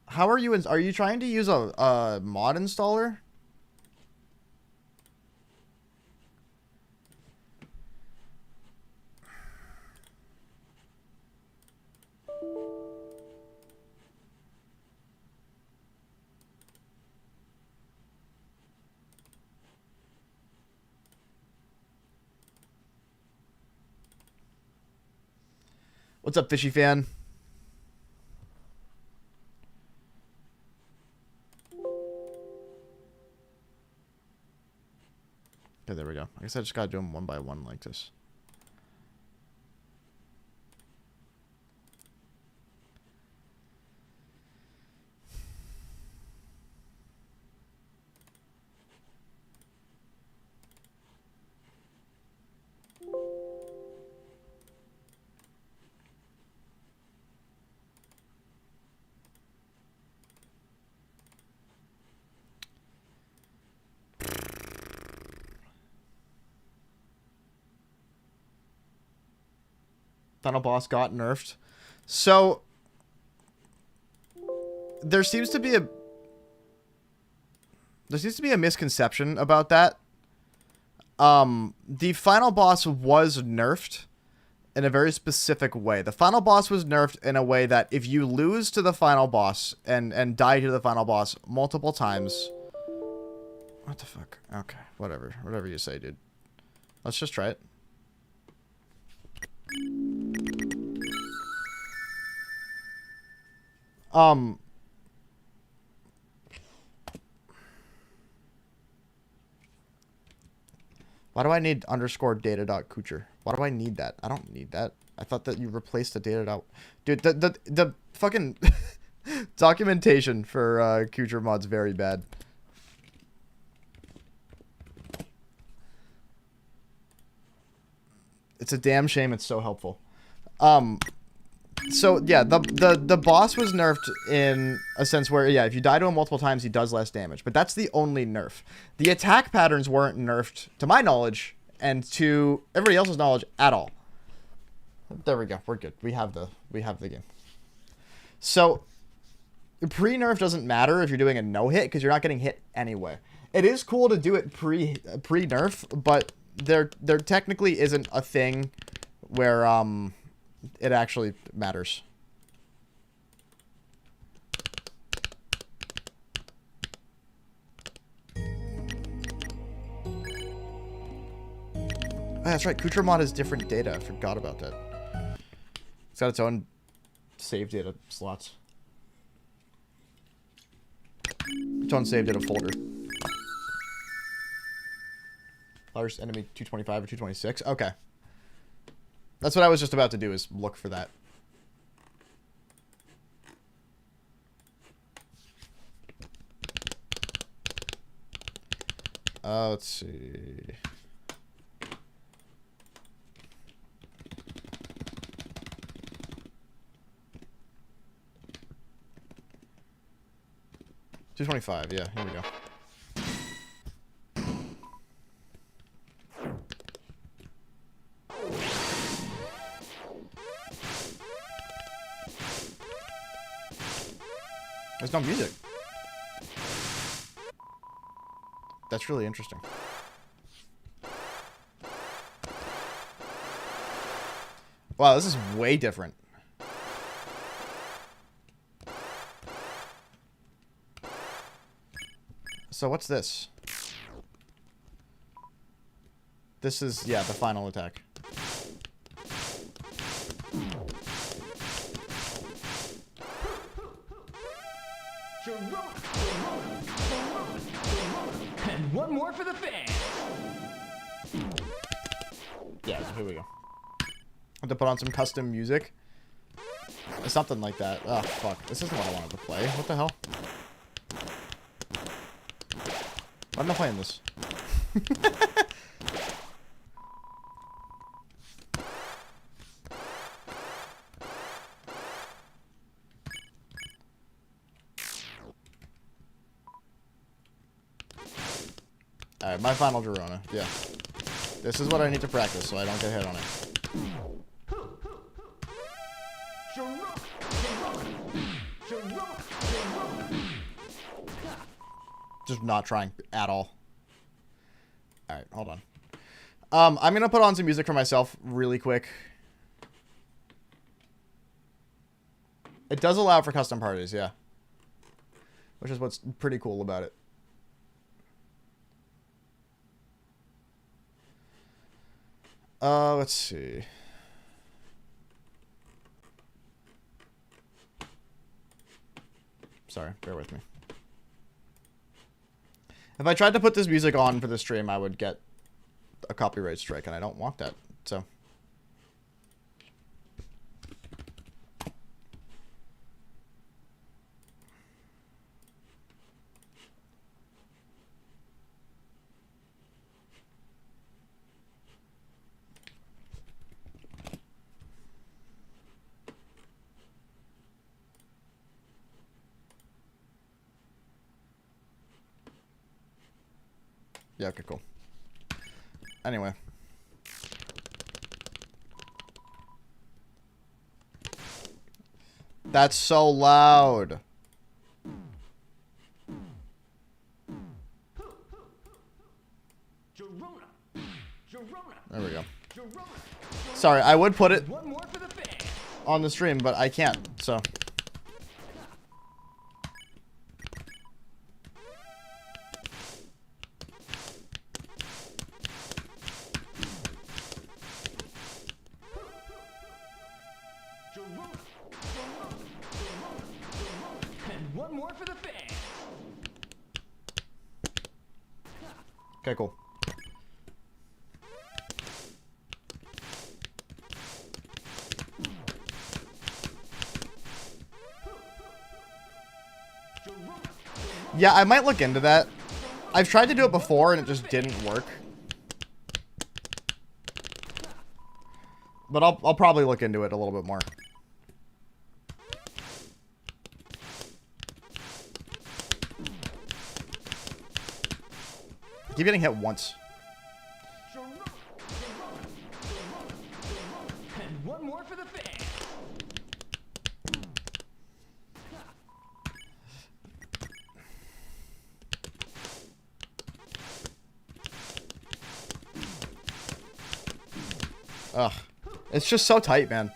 How are you? Are you trying to use a mod installer? What's up, Fishy Fan? Okay, there we go. I guess I just gotta do them one by one like this. Final boss got nerfed. So there seems to be a misconception about that. The final boss was nerfed in a very specific way. The final boss was nerfed in a way that if you lose to the final boss and die to the final boss multiple times... What the fuck? Okay, whatever. Whatever you say, dude. Let's just try it. Why do I need underscore data.kucher? Why do I need that? I don't need that. I thought that you replaced the data dot... Dude, the fucking documentation for Kucher mod's very bad. It's a damn shame it's so helpful. So yeah, the boss was nerfed in a sense where, yeah, if you die to him multiple times, he does less damage. But that's the only nerf. The attack patterns weren't nerfed, to my knowledge, and to everybody else's knowledge at all. There we go. We're good. We have the game. So pre-nerf doesn't matter if you're doing a no-hit, because you're not getting hit anyway. It is cool to do it pre-nerf, but there technically isn't a thing where it actually matters. Oh, that's right. Kucher mod has different data. I forgot about that. It's got its own save data slots. Its own save data folder. Largest enemy 225 or 226. Okay. That's what I was just about to do, is look for that. Let's see. $225, yeah, here we go. There's no music. That's really interesting. Wow, this is way different. So what's this? This is, yeah, the final attack. one more for the fan. Yeah, so here we go. Have to put on some custom music. Something like that. Oh, fuck. This isn't what I wanted to play. What the hell? Why am I playing this? Alright, my final Girona. Yeah. This is what I need to practice so I don't get hit on it. Just not trying at all. Alright, hold on. I'm gonna put on some music for myself really quick. It does allow for custom parties, yeah. Which is what's pretty cool about it. Let's see. Sorry, bear with me. If I tried to put this music on for the stream, I would get a copyright strike, and I don't want that, so. Yeah, okay, cool. Anyway. That's so loud. There we go. Sorry, I would put it on the stream, but I can't, so. Okay, cool. Yeah, I might look into that. I've tried to do it before and it just didn't work. But I'll probably look into it a little bit more. Keep getting hit once. And one more for the fan. Ugh. It's just so tight, man.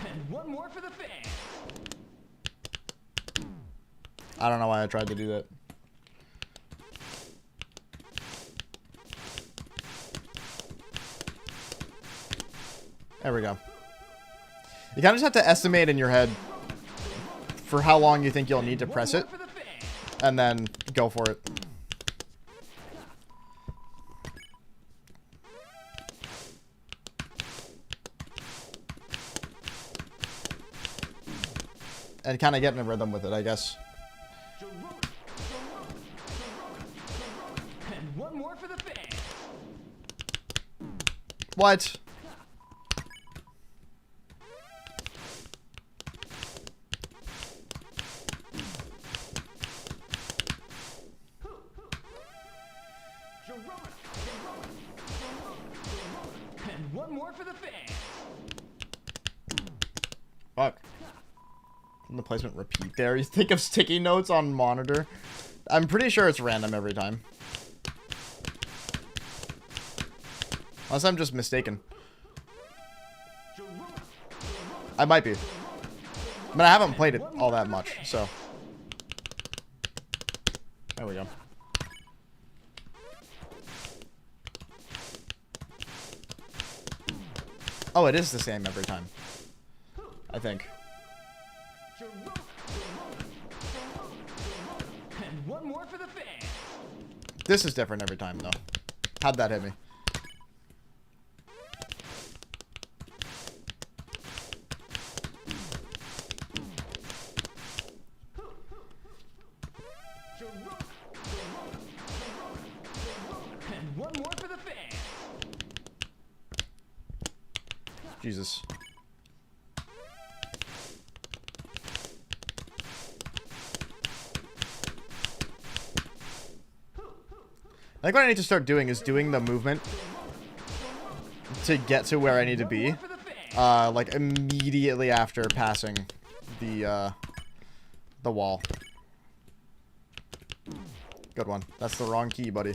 And one more for the fan. I don't know why I tried to do that. There we go. You kind of just have to estimate in your head for how long you think you'll need to press it, and then go for it. And kind of get in a rhythm with it, I guess. And one more for the fan. What? And one more for the fan. Fuck. Can the placement repeat there? You think of sticky notes on monitor? I'm pretty sure it's random every time. Unless I'm just mistaken. I might be. I mean, I haven't played it all that much, so. There we go. Oh, it is the same every time. I think. This is different every time, though. How'd that hit me? And one more for the fan. Jesus. I think what I need to start doing is doing the movement to get to where I need to be. For the fan. Like immediately after passing the wall. Good one. That's the wrong key, buddy.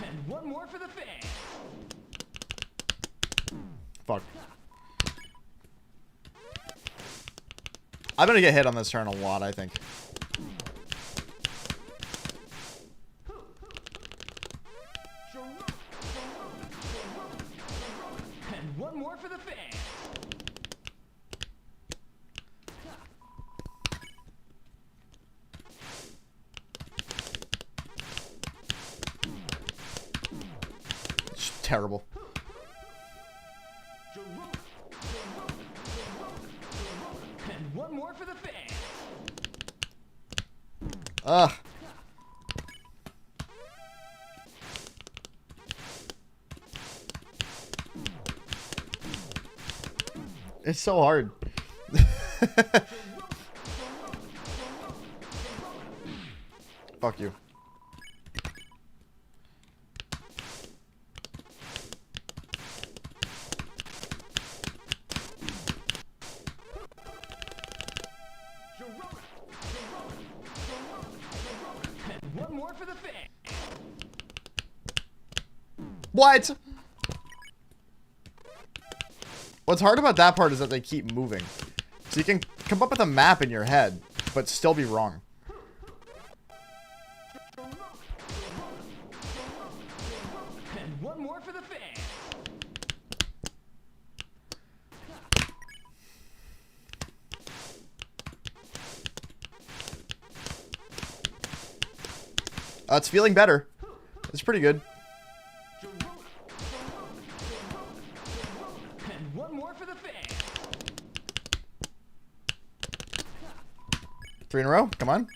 And one more for the fan. Fuck. I'm gonna get hit on this turn a lot, I think. And one more for the fan. It's terrible. And one more for the fan. Ugh. It's so hard. Fuck you. And one more for the fan. What? What's hard about that part is that they keep moving. So you can come up with a map in your head, but still be wrong. And one more for the fan. It's feeling better. It's pretty good. And one more for the fan. 3 in a row. Come on.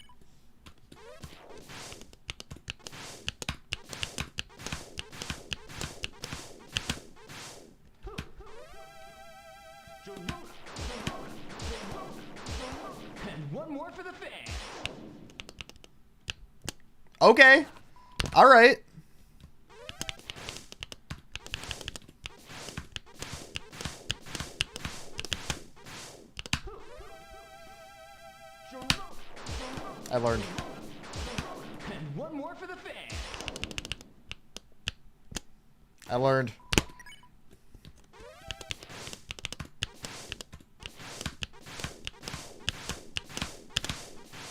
And one more for the fan. Okay. All right. I learned. And one more for the fan. I learned.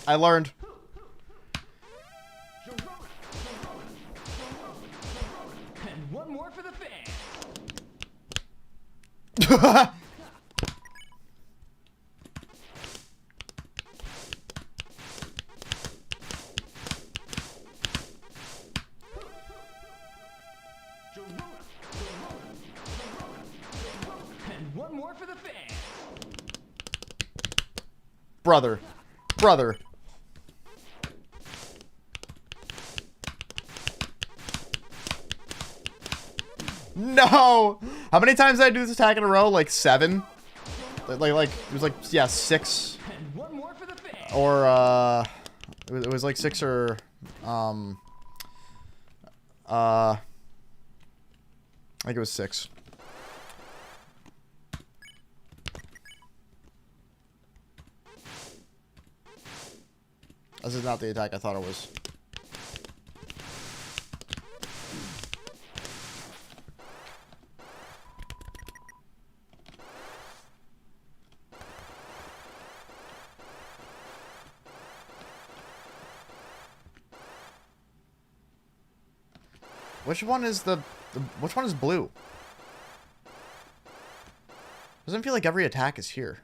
I learned. And one more for the fan. And one more for the fan. Brother. Brother. No! How many times did I do this attack in a row? Like 7? Like it was like, yeah, 6. And one more for the fan. Or, it was like 6 or, I think it was 6. This is not the attack I thought it was. Which one is which one is blue? Doesn't feel like every attack is here.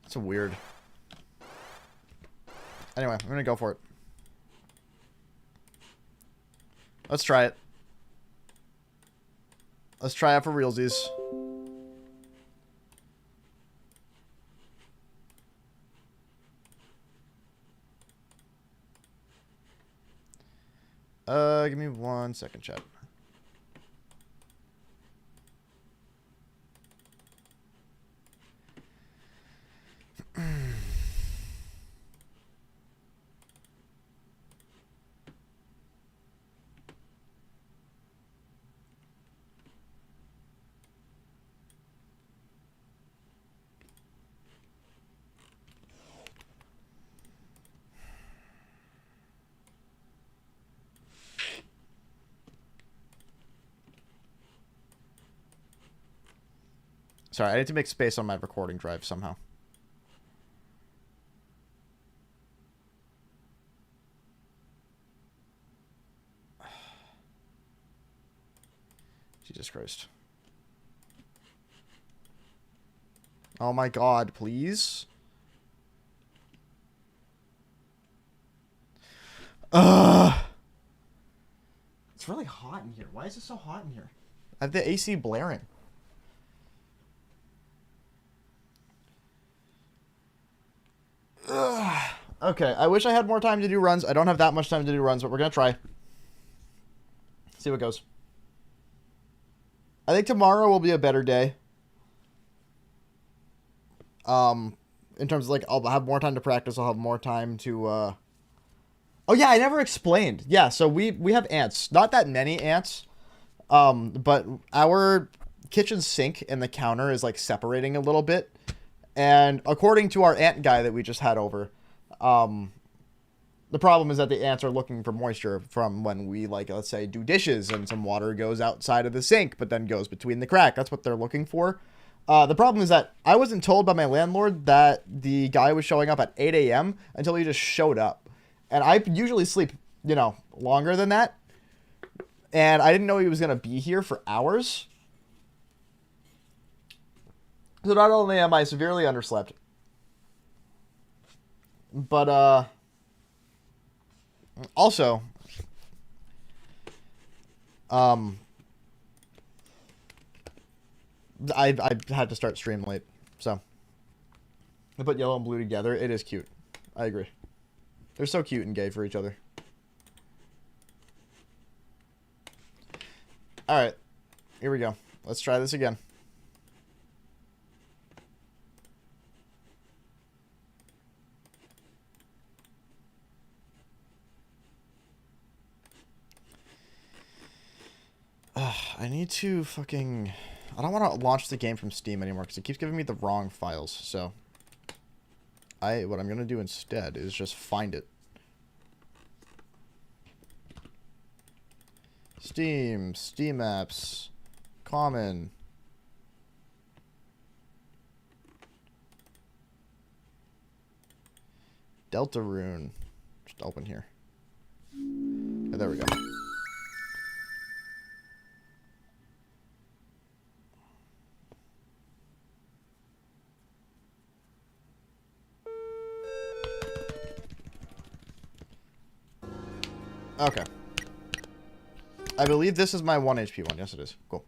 It's weird. Anyway, I'm gonna go for it. Let's try it. Let's try it for realsies. Give me 1 second, chat. Sorry, I need to make space on my recording drive somehow. Jesus Christ. Oh my God, please. It's really hot in here. Why is it so hot in here? I have the AC blaring. Okay, I wish I had more time to do runs. I don't have that much time to do runs, but we're going to try. See what goes. I think tomorrow will be a better day. In terms of, like, I'll have more time to practice. I'll have more time to, Oh, yeah, I never explained. Yeah, so we have ants. Not that many ants. But our kitchen sink and the counter is, like, separating a little bit. And according to our ant guy that we just had over, the problem is that the ants are looking for moisture from when we, like, let's say, do dishes and some water goes outside of the sink, but then goes between the crack. That's what they're looking for. The problem is that I wasn't told by my landlord that the guy was showing up at 8 a.m. until he just showed up. And I usually sleep, you know, longer than that. And I didn't know he was going to be here for hours. So not only am I severely underslept, but also I had to start stream late, so I put yellow and blue together. It is cute. I agree. They're so cute and gay for each other. All right, here we go. Let's try this again. I need to fucking... I don't want to launch the game from Steam anymore because it keeps giving me the wrong files. So, what I'm going to do instead is just find it. Steam, Steam apps, common. Deltarune. Just open here. Oh, there we go. Okay. I believe this is my 1 HP one. Yes, it is. Cool.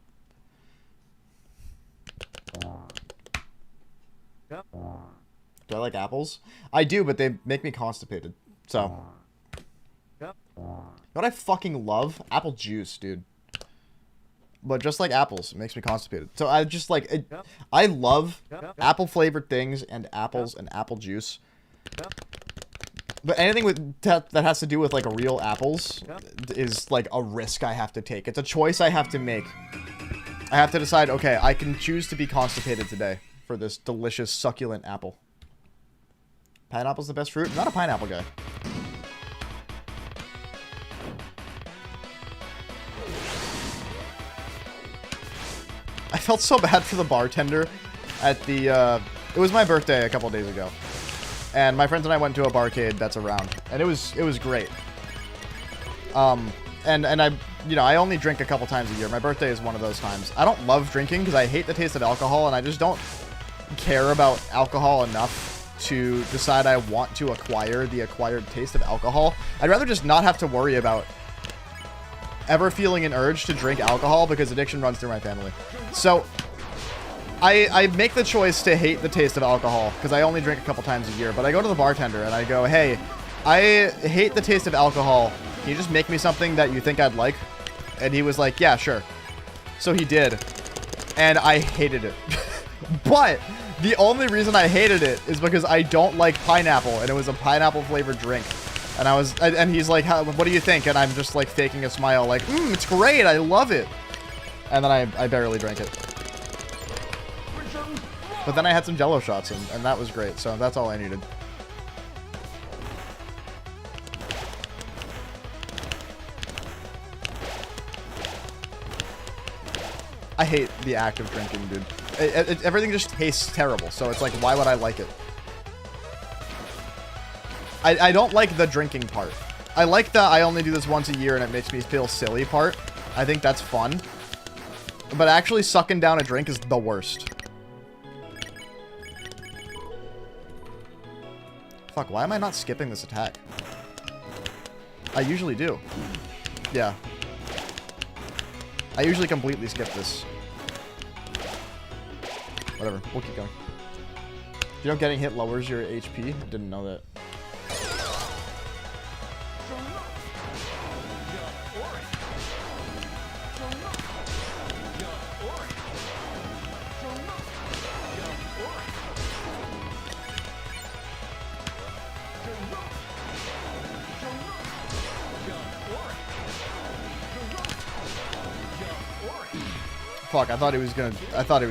Yep. Do I like apples? I do, but they make me constipated. So. Yep. You know what I fucking love? Apple juice, dude. But just like apples, it makes me constipated. So I just like... Yep. I love Yep. apple-flavored things and apples and apple juice. Yep. But anything with that has to do with, like, real apples Yep. is, like, a risk I have to take. It's a choice I have to make. I have to decide, okay, I can choose to be constipated today for this delicious, succulent apple. Pineapple's the best fruit? I'm not a pineapple guy. felt so bad for the bartender at the, it was my birthday a couple days ago. And my friends and I went to a barcade that's around. And it was great. And I, you know, I only drink a couple times a year. My birthday is one of those times. I don't love drinking because I hate the taste of alcohol, and I just don't care about alcohol enough to decide I want to acquire the acquired taste of alcohol. I'd rather just not have to worry about ever feeling an urge to drink alcohol because addiction runs through my family. So I make the choice to hate the taste of alcohol because I only drink a couple times a year, but I go to the bartender and I go, hey, I hate the taste of alcohol. Can you just make me something that you think I'd like? And he was like, yeah, sure. So he did. And I hated it. But the only reason I hated it is because I don't like pineapple, and it was a pineapple flavored drink. And he's like, what do you think? And I'm just like faking a smile like, it's great. I love it. And then I barely drank it. But then I had some Jello shots, and that was great. So that's all I needed. I hate the act of drinking, dude. Everything just tastes terrible, so it's like, why would I like it? I don't like the drinking part. I like the I only do this once a year and it makes me feel silly part. I think that's fun. But actually sucking down a drink is the worst. Fuck, why am I not skipping this attack? I usually do. Yeah. I usually completely skip this. Whatever, we'll keep going. You know getting hit lowers your HP? Didn't know that. Fuck, I thought he was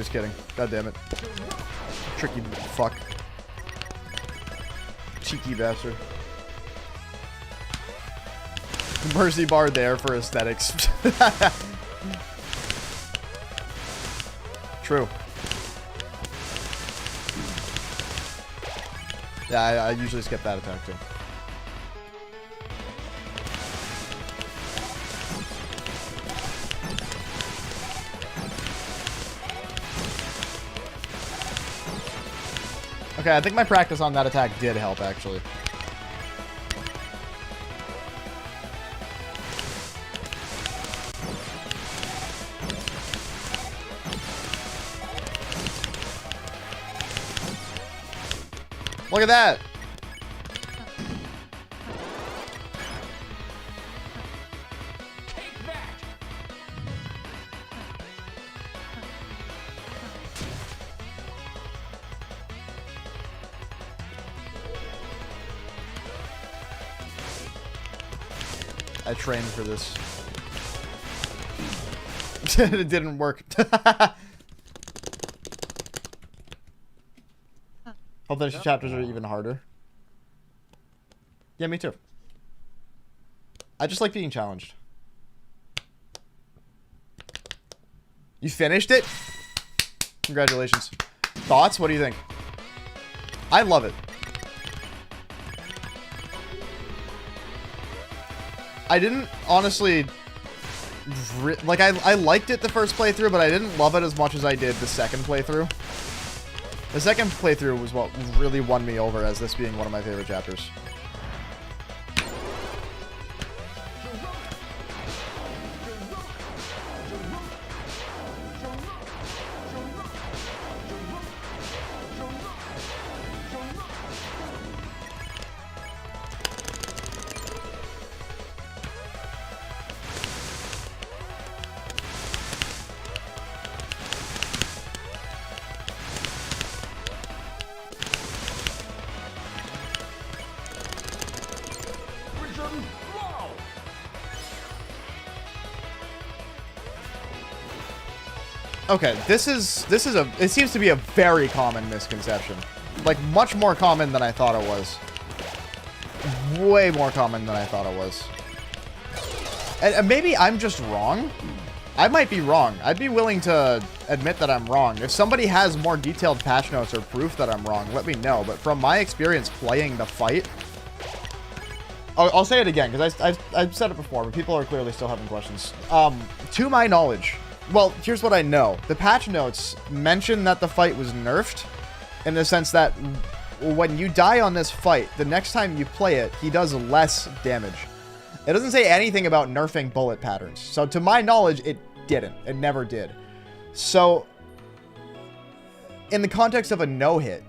kidding. God damn it. Tricky fuck. Cheeky bastard. Mercy bar there for aesthetics. True. Yeah, I usually skip that attack too. Okay, I think my practice on that attack did help, actually. Look at that! Take that! I trained for this. It didn't work. Hope that chapters are even harder. Yeah, me too. I just like being challenged. You finished it? Congratulations. Thoughts? What do you think? I love it. I didn't honestly like I liked it the first playthrough, but I didn't love it as much as I did the second playthrough. The second playthrough was what really won me over as this being one of my favorite chapters. Okay, it seems to be a very common misconception. Like, much more common than I thought it was. Way more common than I thought it was. And maybe I'm just wrong. I might be wrong. I'd be willing to admit that I'm wrong. If somebody has more detailed patch notes or proof that I'm wrong, let me know. But from my experience playing the fight, I'll say it again because I've said it before, but people are clearly still having questions. To my knowledge, well, here's what I know. The patch notes mention that the fight was nerfed in the sense that when you die on this fight, the next time you play it, he does less damage. It doesn't say anything about nerfing bullet patterns. So to my knowledge, it didn't. It never did. So in the context of a no-hit,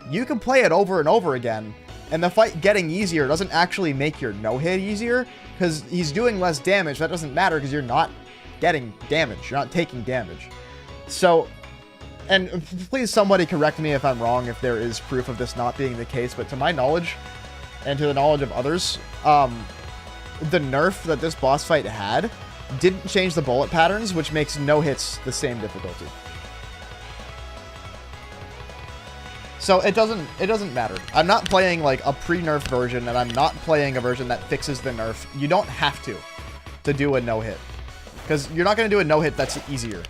you can play it over and over again, and the fight getting easier doesn't actually make your no-hit easier, because he's doing less damage. That doesn't matter because you're not getting damage. You're not taking damage. So, and please somebody correct me if I'm wrong, if there is proof of this not being the case, but to my knowledge, and to the knowledge of others, the nerf that this boss fight had didn't change the bullet patterns, which makes no hits the same difficulty. So it doesn't matter. I'm not playing like a pre-nerf version, and I'm not playing a version that fixes the nerf. You don't have to do a no-hit. Because you're not going to do a no-hit that's easier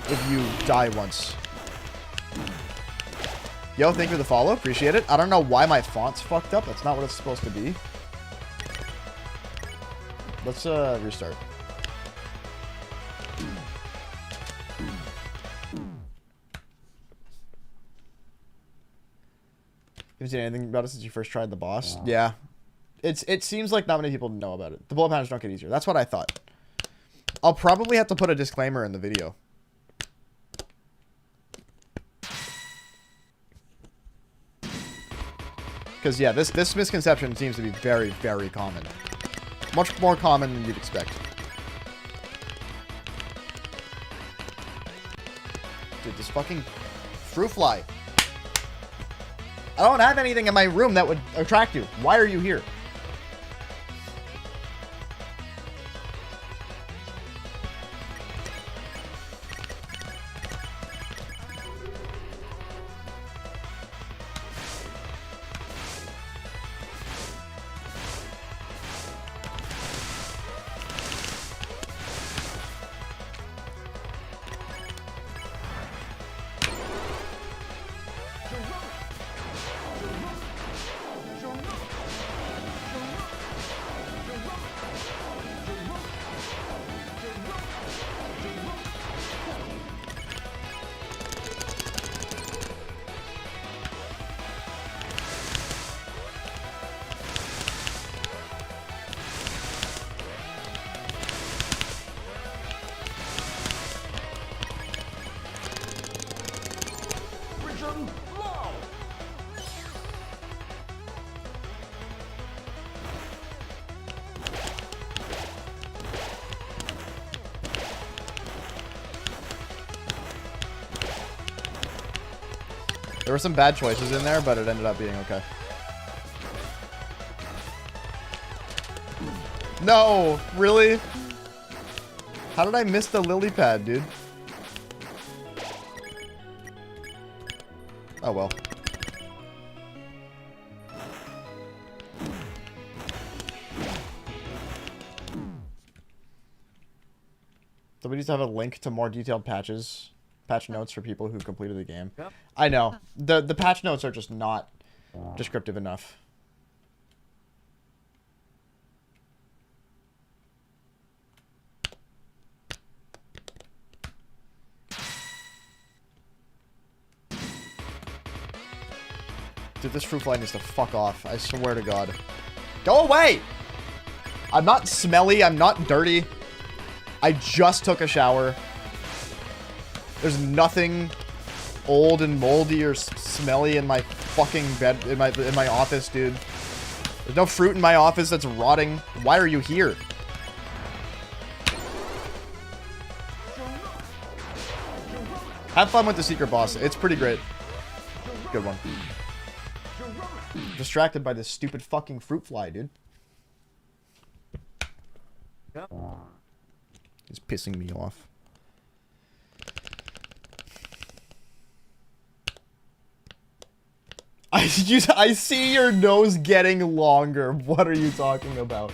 if you die once. Yo, thank you for the follow. Appreciate it. I don't know why my font's fucked up. That's not what it's supposed to be. Let's restart. You haven't seen anything about it since you first tried the boss? Yeah. It seems like not many people know about it. The bullet patterns don't get easier. That's what I thought. I'll probably have to put a disclaimer in the video. Because, yeah, this misconception seems to be very, very common. Much more common than you'd expect. Dude, this fucking fruit fly. I don't have anything in my room that would attract you. Why are you here? There were some bad choices in there, but it ended up being okay. No! Really? How did I miss the lily pad, dude? Oh well. So we need to have a link to more detailed patch notes for people who completed the game. Yep. I know. The patch notes are just not descriptive enough. Dude, this fruit fly needs to fuck off. I swear to God. Go away! I'm not smelly. I'm not dirty. I just took a shower. There's nothing old and moldy or smelly in my fucking bed, in my office, dude. There's no fruit in my office that's rotting. Why are you here? Have fun with the secret boss. It's pretty great. Good one. Distracted by this stupid fucking fruit fly, dude. He's pissing me off. I see your nose getting longer. What are you talking about?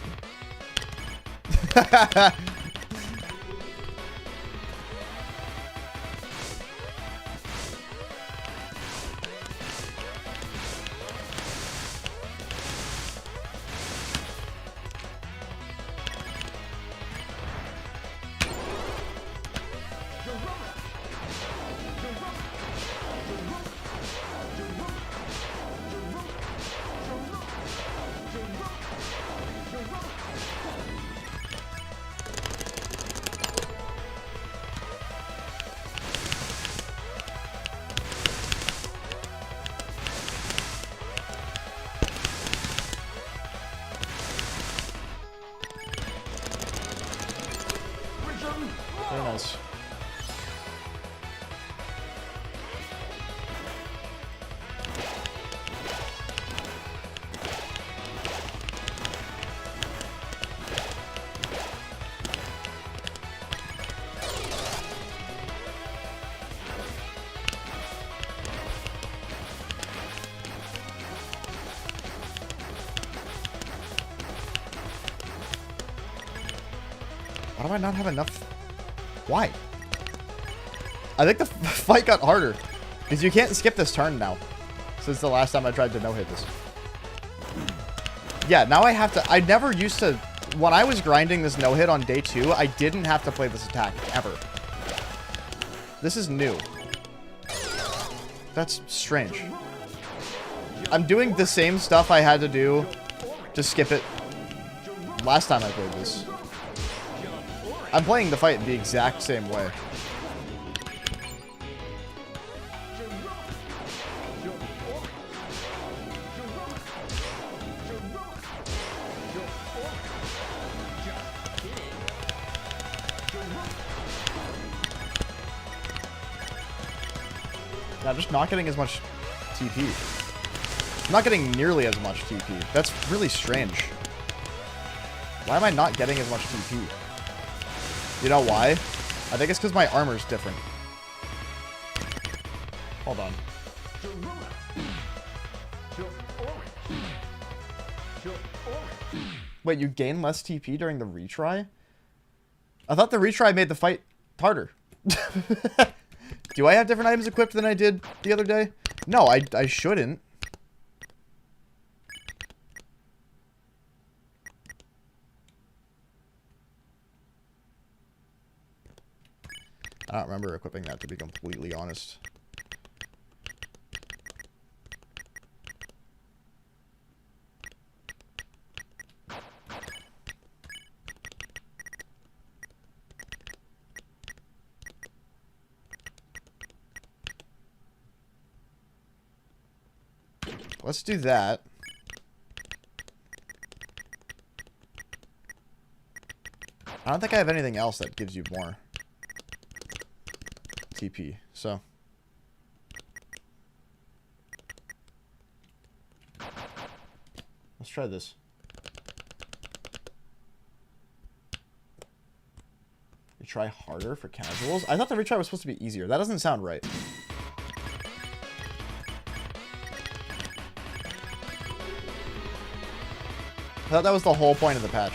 Why do I not have enough? Why? I think the fight got harder. Because you can't skip this turn now. Since the last time I tried to no-hit this. Yeah, now I have to... I never used to... When I was grinding this no-hit on day 2, I didn't have to play this attack, ever. This is new. That's strange. I'm doing the same stuff I had to do to skip it last time I played this. I'm playing the fight the exact same way. I'm just not getting as much TP. I'm not getting nearly as much TP. That's really strange. Why am I not getting as much TP? You know why? I think it's because my armor's different. Hold on. Wait, you gain less TP during the retry? I thought the retry made the fight harder. Do I have different items equipped than I did the other day? No, I shouldn't. I don't remember equipping that, to be completely honest. Let's do that. I don't think I have anything else that gives you more TP, so. Let's try this. Retry harder for casuals? I thought the retry was supposed to be easier. That doesn't sound right. I thought that was the whole point of the patch.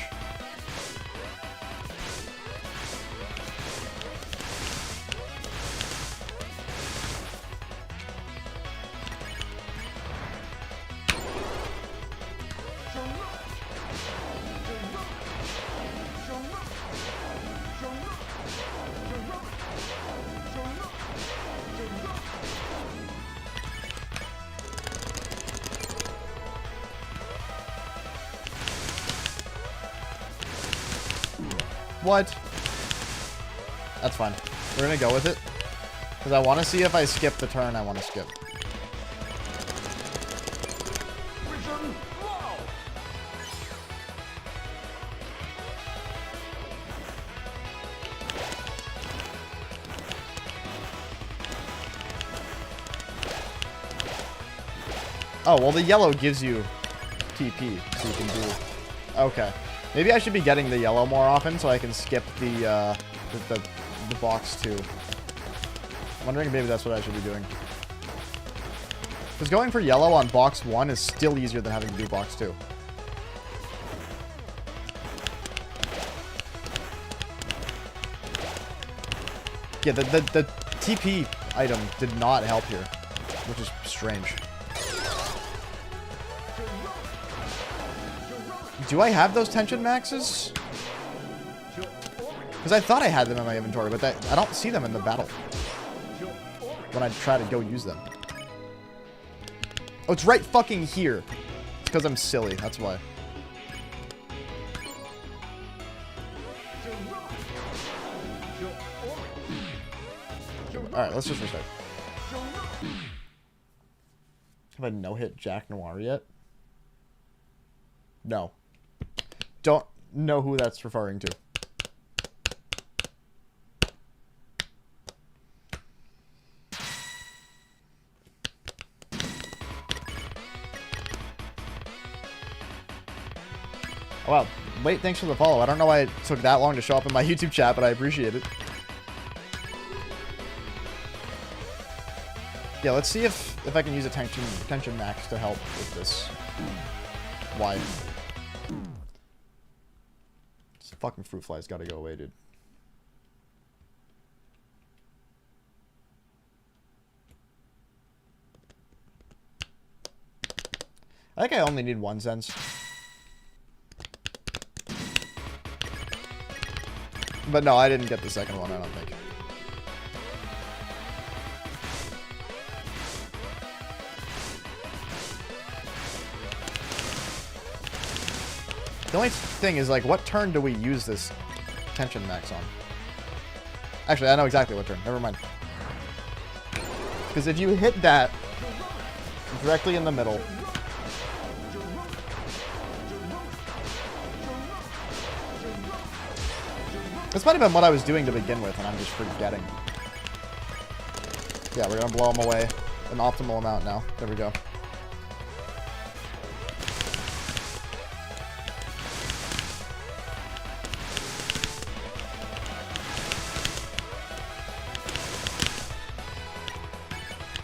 What? That's fine. We're gonna go with it. Because I want to see if I skip the turn I want to skip. Oh, well the yellow gives you TP, so you can do... Okay. Maybe I should be getting the yellow more often so I can skip the box 2. I'm wondering if maybe that's what I should be doing. Because going for yellow on box 1 is still easier than having to do box 2. Yeah, the TP item did not help here, which is strange. Do I have those tension maxes? Because I thought I had them in my inventory, but I don't see them in the battle when I try to go use them. Oh, it's right fucking here. It's because I'm silly, that's why. Alright, let's just restart. Have I no-hit Jack Noir yet? No. Don't know who that's referring to. Oh, wow. Wait, thanks for the follow. I don't know why it took that long to show up in my YouTube chat, but I appreciate it. Yeah, let's see if I can use a tension max to help with this. Why? Fucking fruit flies gotta go away, dude. I think I only need 1 sense. But no, I didn't get the second one, I don't think. The only thing is, like, what turn do we use this tension max on? Actually, I know exactly what turn. Never mind. Because if you hit that directly in the middle... This might have been what I was doing to begin with, and I'm just forgetting. Yeah, we're going to blow them away an optimal amount now. There we go.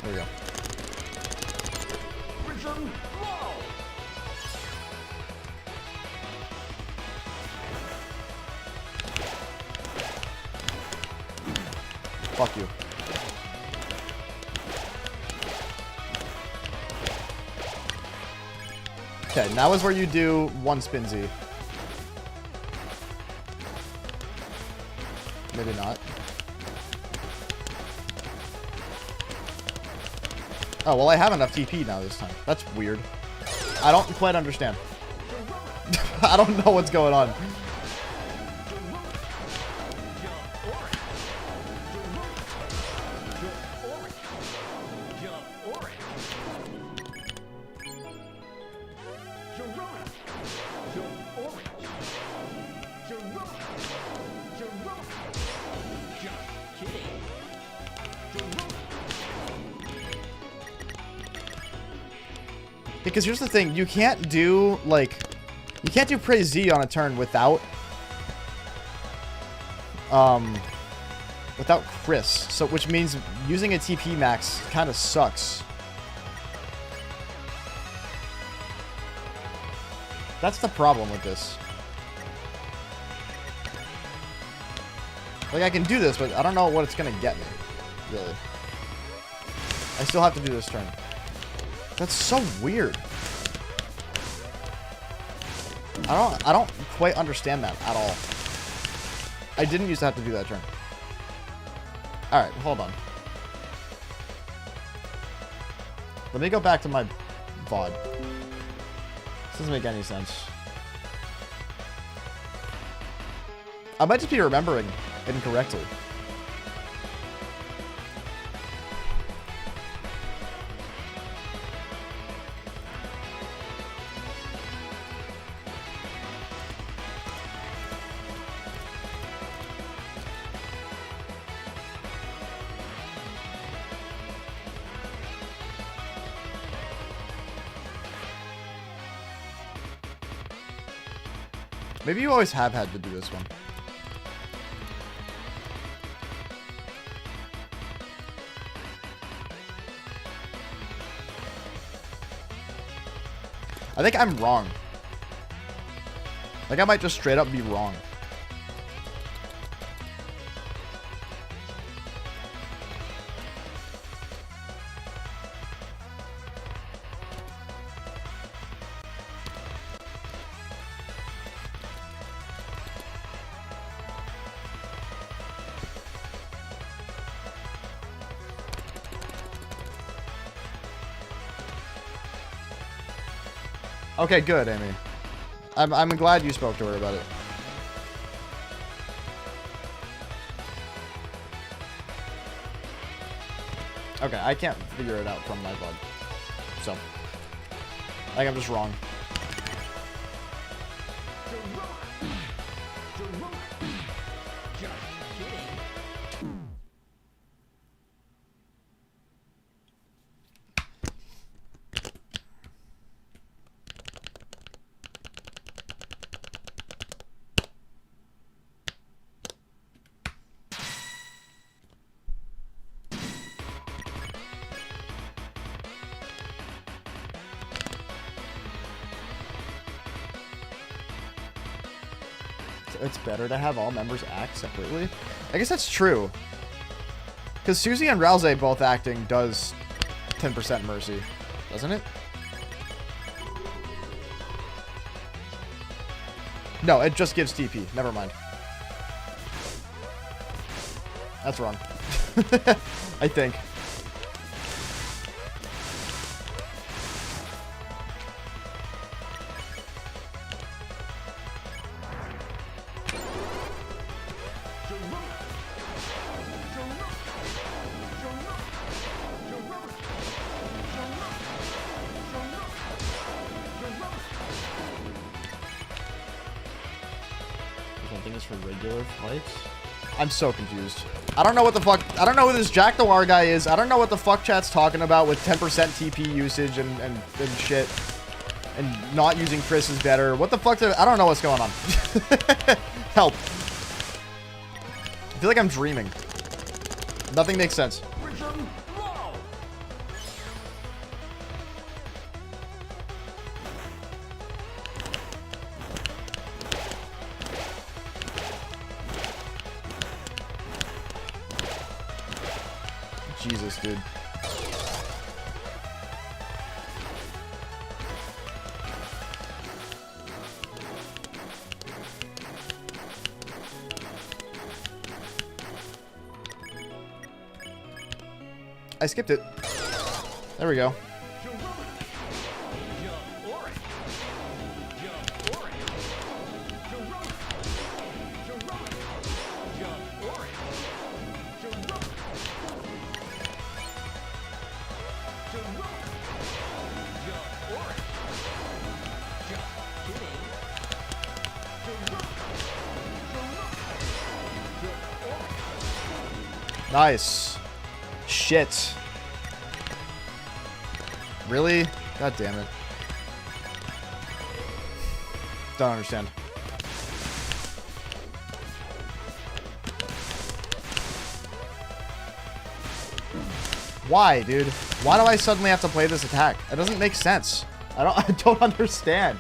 There we go. Vision low. Fuck you. Okay, now is where you do 1 spin Z. Maybe not. Oh, well, I have enough TP now this time. That's weird. I don't quite understand. I don't know what's going on. Because here's the thing, you can't do, like, you can't do Praise Z on a turn without, without Chris. So, which means using a TP max kind of sucks. That's the problem with this. Like, I can do this, but I don't know what it's gonna get me, really. I still have to do this turn. That's so weird. I don't quite understand that at all. I didn't used to have to do that turn. Alright, hold on. Let me go back to my VOD. This doesn't make any sense. I might just be remembering incorrectly. Maybe you always have had to do this one. I think I'm wrong. Like, I might just straight up be wrong. Okay, good, Amy. I'm glad you spoke to her about it. Okay, I can't figure it out from my VOD. So, I think I'm just wrong. it's better to have all members act separately. I guess that's true. Because Susie and Ralze both acting does 10% mercy, doesn't it? No, it just gives TP. Never mind. That's wrong. I think. Something is for regular fights? I'm so confused. I don't know what the fuck. I don't know who this Jack Noir guy is. I don't know what the fuck chat's talking about with 10% TP usage and shit. And not using Chris is better. What the fuck? I don't know what's going on. Help. I feel like I'm dreaming. Nothing makes sense. Jesus, dude. I skipped it. There we go. Nice. Shit. Really? God damn it. Don't understand. Why, dude? Why do I suddenly have to play this attack? It doesn't make sense. I don't understand.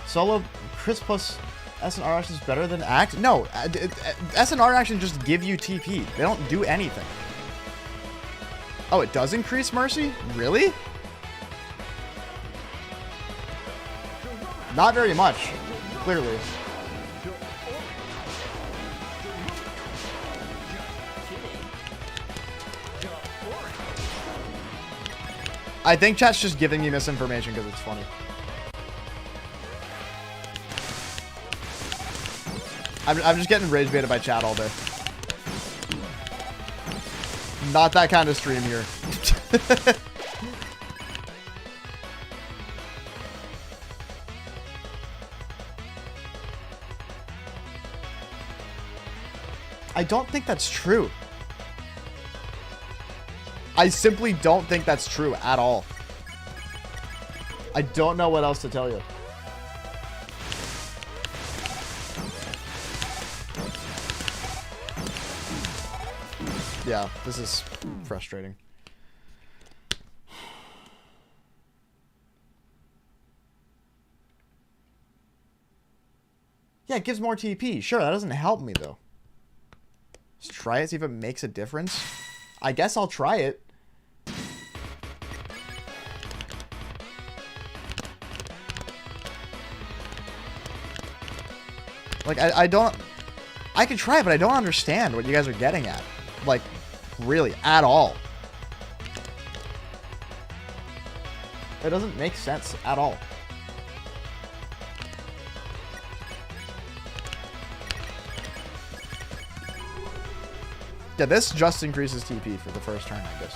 Solo Chris plus SNR action is better than Act? No, SNR action just give you TP. They don't do anything. Oh, it does increase mercy? Really? Not very much, clearly. I think chat's just giving me misinformation because it's funny. I'm just getting rage baited by chat all day. Not that kind of stream here. I don't think that's true. I simply don't think that's true at all. I don't know what else to tell you. Yeah, this is frustrating. Yeah, it gives more TP. Sure, that doesn't help me, though. Let's try it, see if it makes a difference. I guess I'll try it. Like, I don't... I can try it, but I don't understand what you guys are getting at. Like, really, at all. It doesn't make sense at all. Yeah, this just increases TP for the first turn, I guess.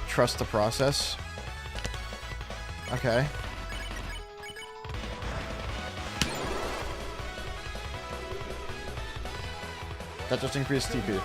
Trust the process. Okay. That just increased TP.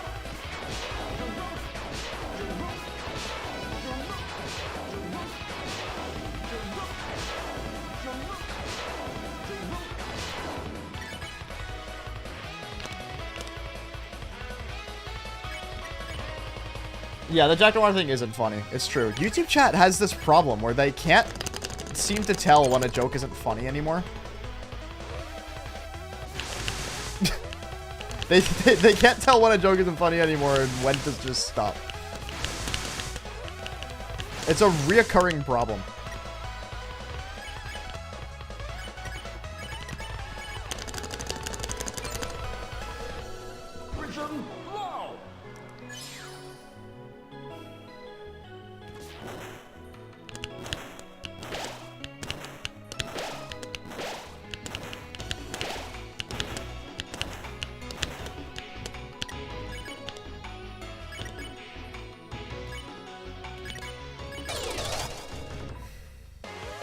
Yeah, the Jack Noir thing isn't funny. It's true. YouTube chat has this problem where they can't seem to tell when a joke isn't funny anymore. they can't tell when a joke isn't funny anymore and when to just stop. It's a reoccurring problem. Vision low.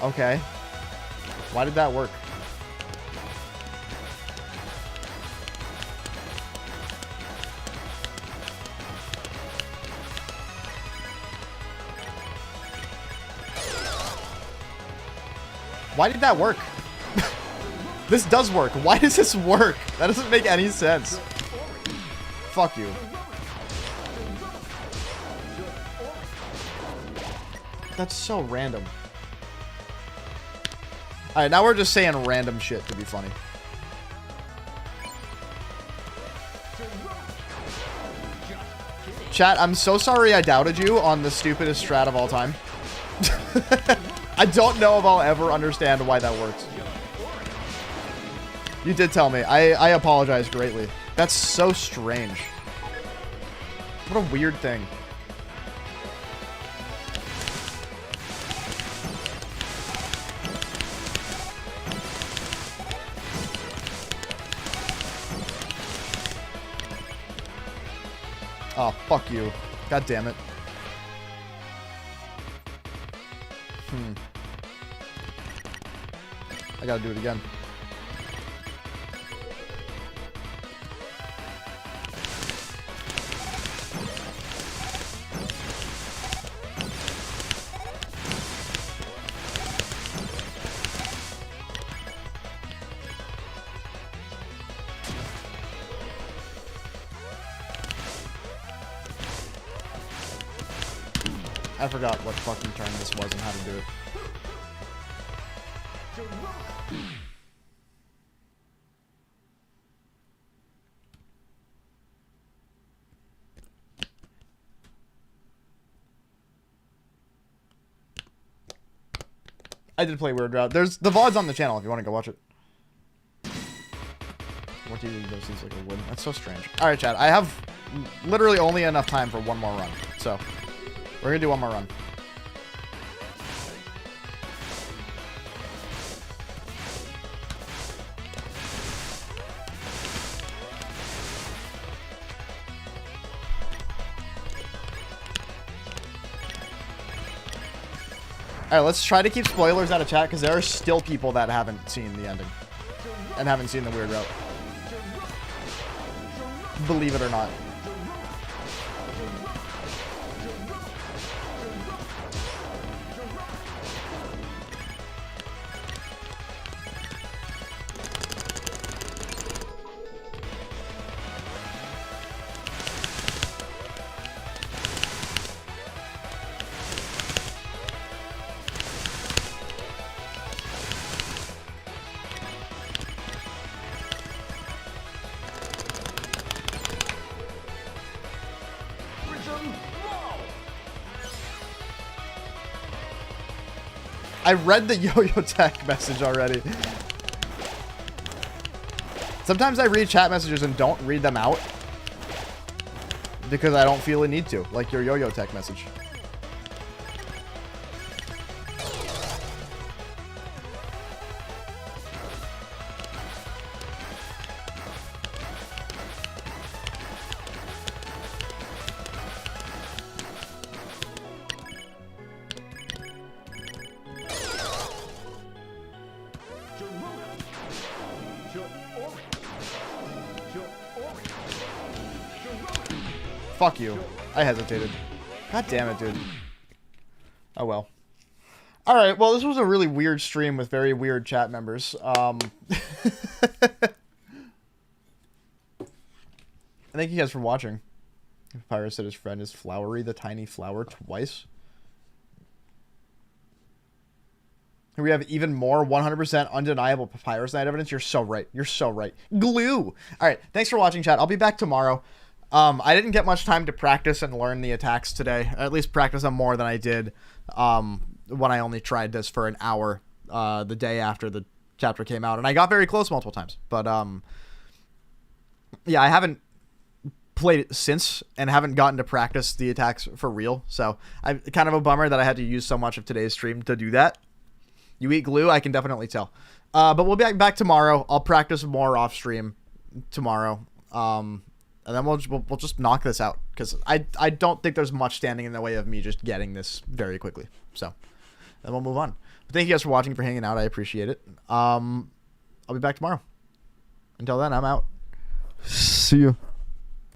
Okay. Why did that work? Why did that work? This does work. Why does this work? That doesn't make any sense. Fuck you. That's so random. Alright, now we're just saying random shit to be funny. Chat, I'm so sorry I doubted you on the stupidest strat of all time. I don't know if I'll ever understand why that works. You did tell me. I apologize greatly. That's so strange. What a weird thing. Oh, fuck you. God damn it. I gotta do it again. I forgot what fucking turn this was and how to do it. I did play Weird Route. There's the VOD's on the channel if you want to go watch it. What do you do? Seems like a win. That's so strange. Alright, Chad. I have literally only enough time for one more run. So, we're gonna do one more run. Alright, let's try to keep spoilers out of chat, because there are still people that haven't seen the ending. And haven't seen the Weird Route. Believe it or not. I read the Yo-Yo Tech message already. Sometimes I read chat messages and don't read them out because I don't feel a need to, like your Yo-Yo Tech message. Fuck you. I hesitated. God damn it, dude. Oh well. Alright, well, this was a really weird stream with very weird chat members. Thank you guys for watching. Papyrus said his friend is Flowery the Tiny Flower twice. Here we have even more 100% undeniable Papyrus Night evidence. You're so right. You're so right. Glue. All right. Thanks for watching, chat. I'll be back tomorrow. I didn't get much time to practice and learn the attacks today. At least practice them more than I did when I only tried this for an hour the day after the chapter came out. And I got very close multiple times. But, yeah, I haven't played it since and haven't gotten to practice the attacks for real. So, kind of a bummer that I had to use so much of today's stream to do that. You eat glue, I can definitely tell. But we'll be back tomorrow. I'll practice more off stream tomorrow. And then we'll just knock this out, because I don't think there's much standing in the way of me just getting this very quickly. So then we'll move on. But thank you guys for watching, for hanging out. I appreciate it. I'll be back tomorrow. Until then, I'm out. See you.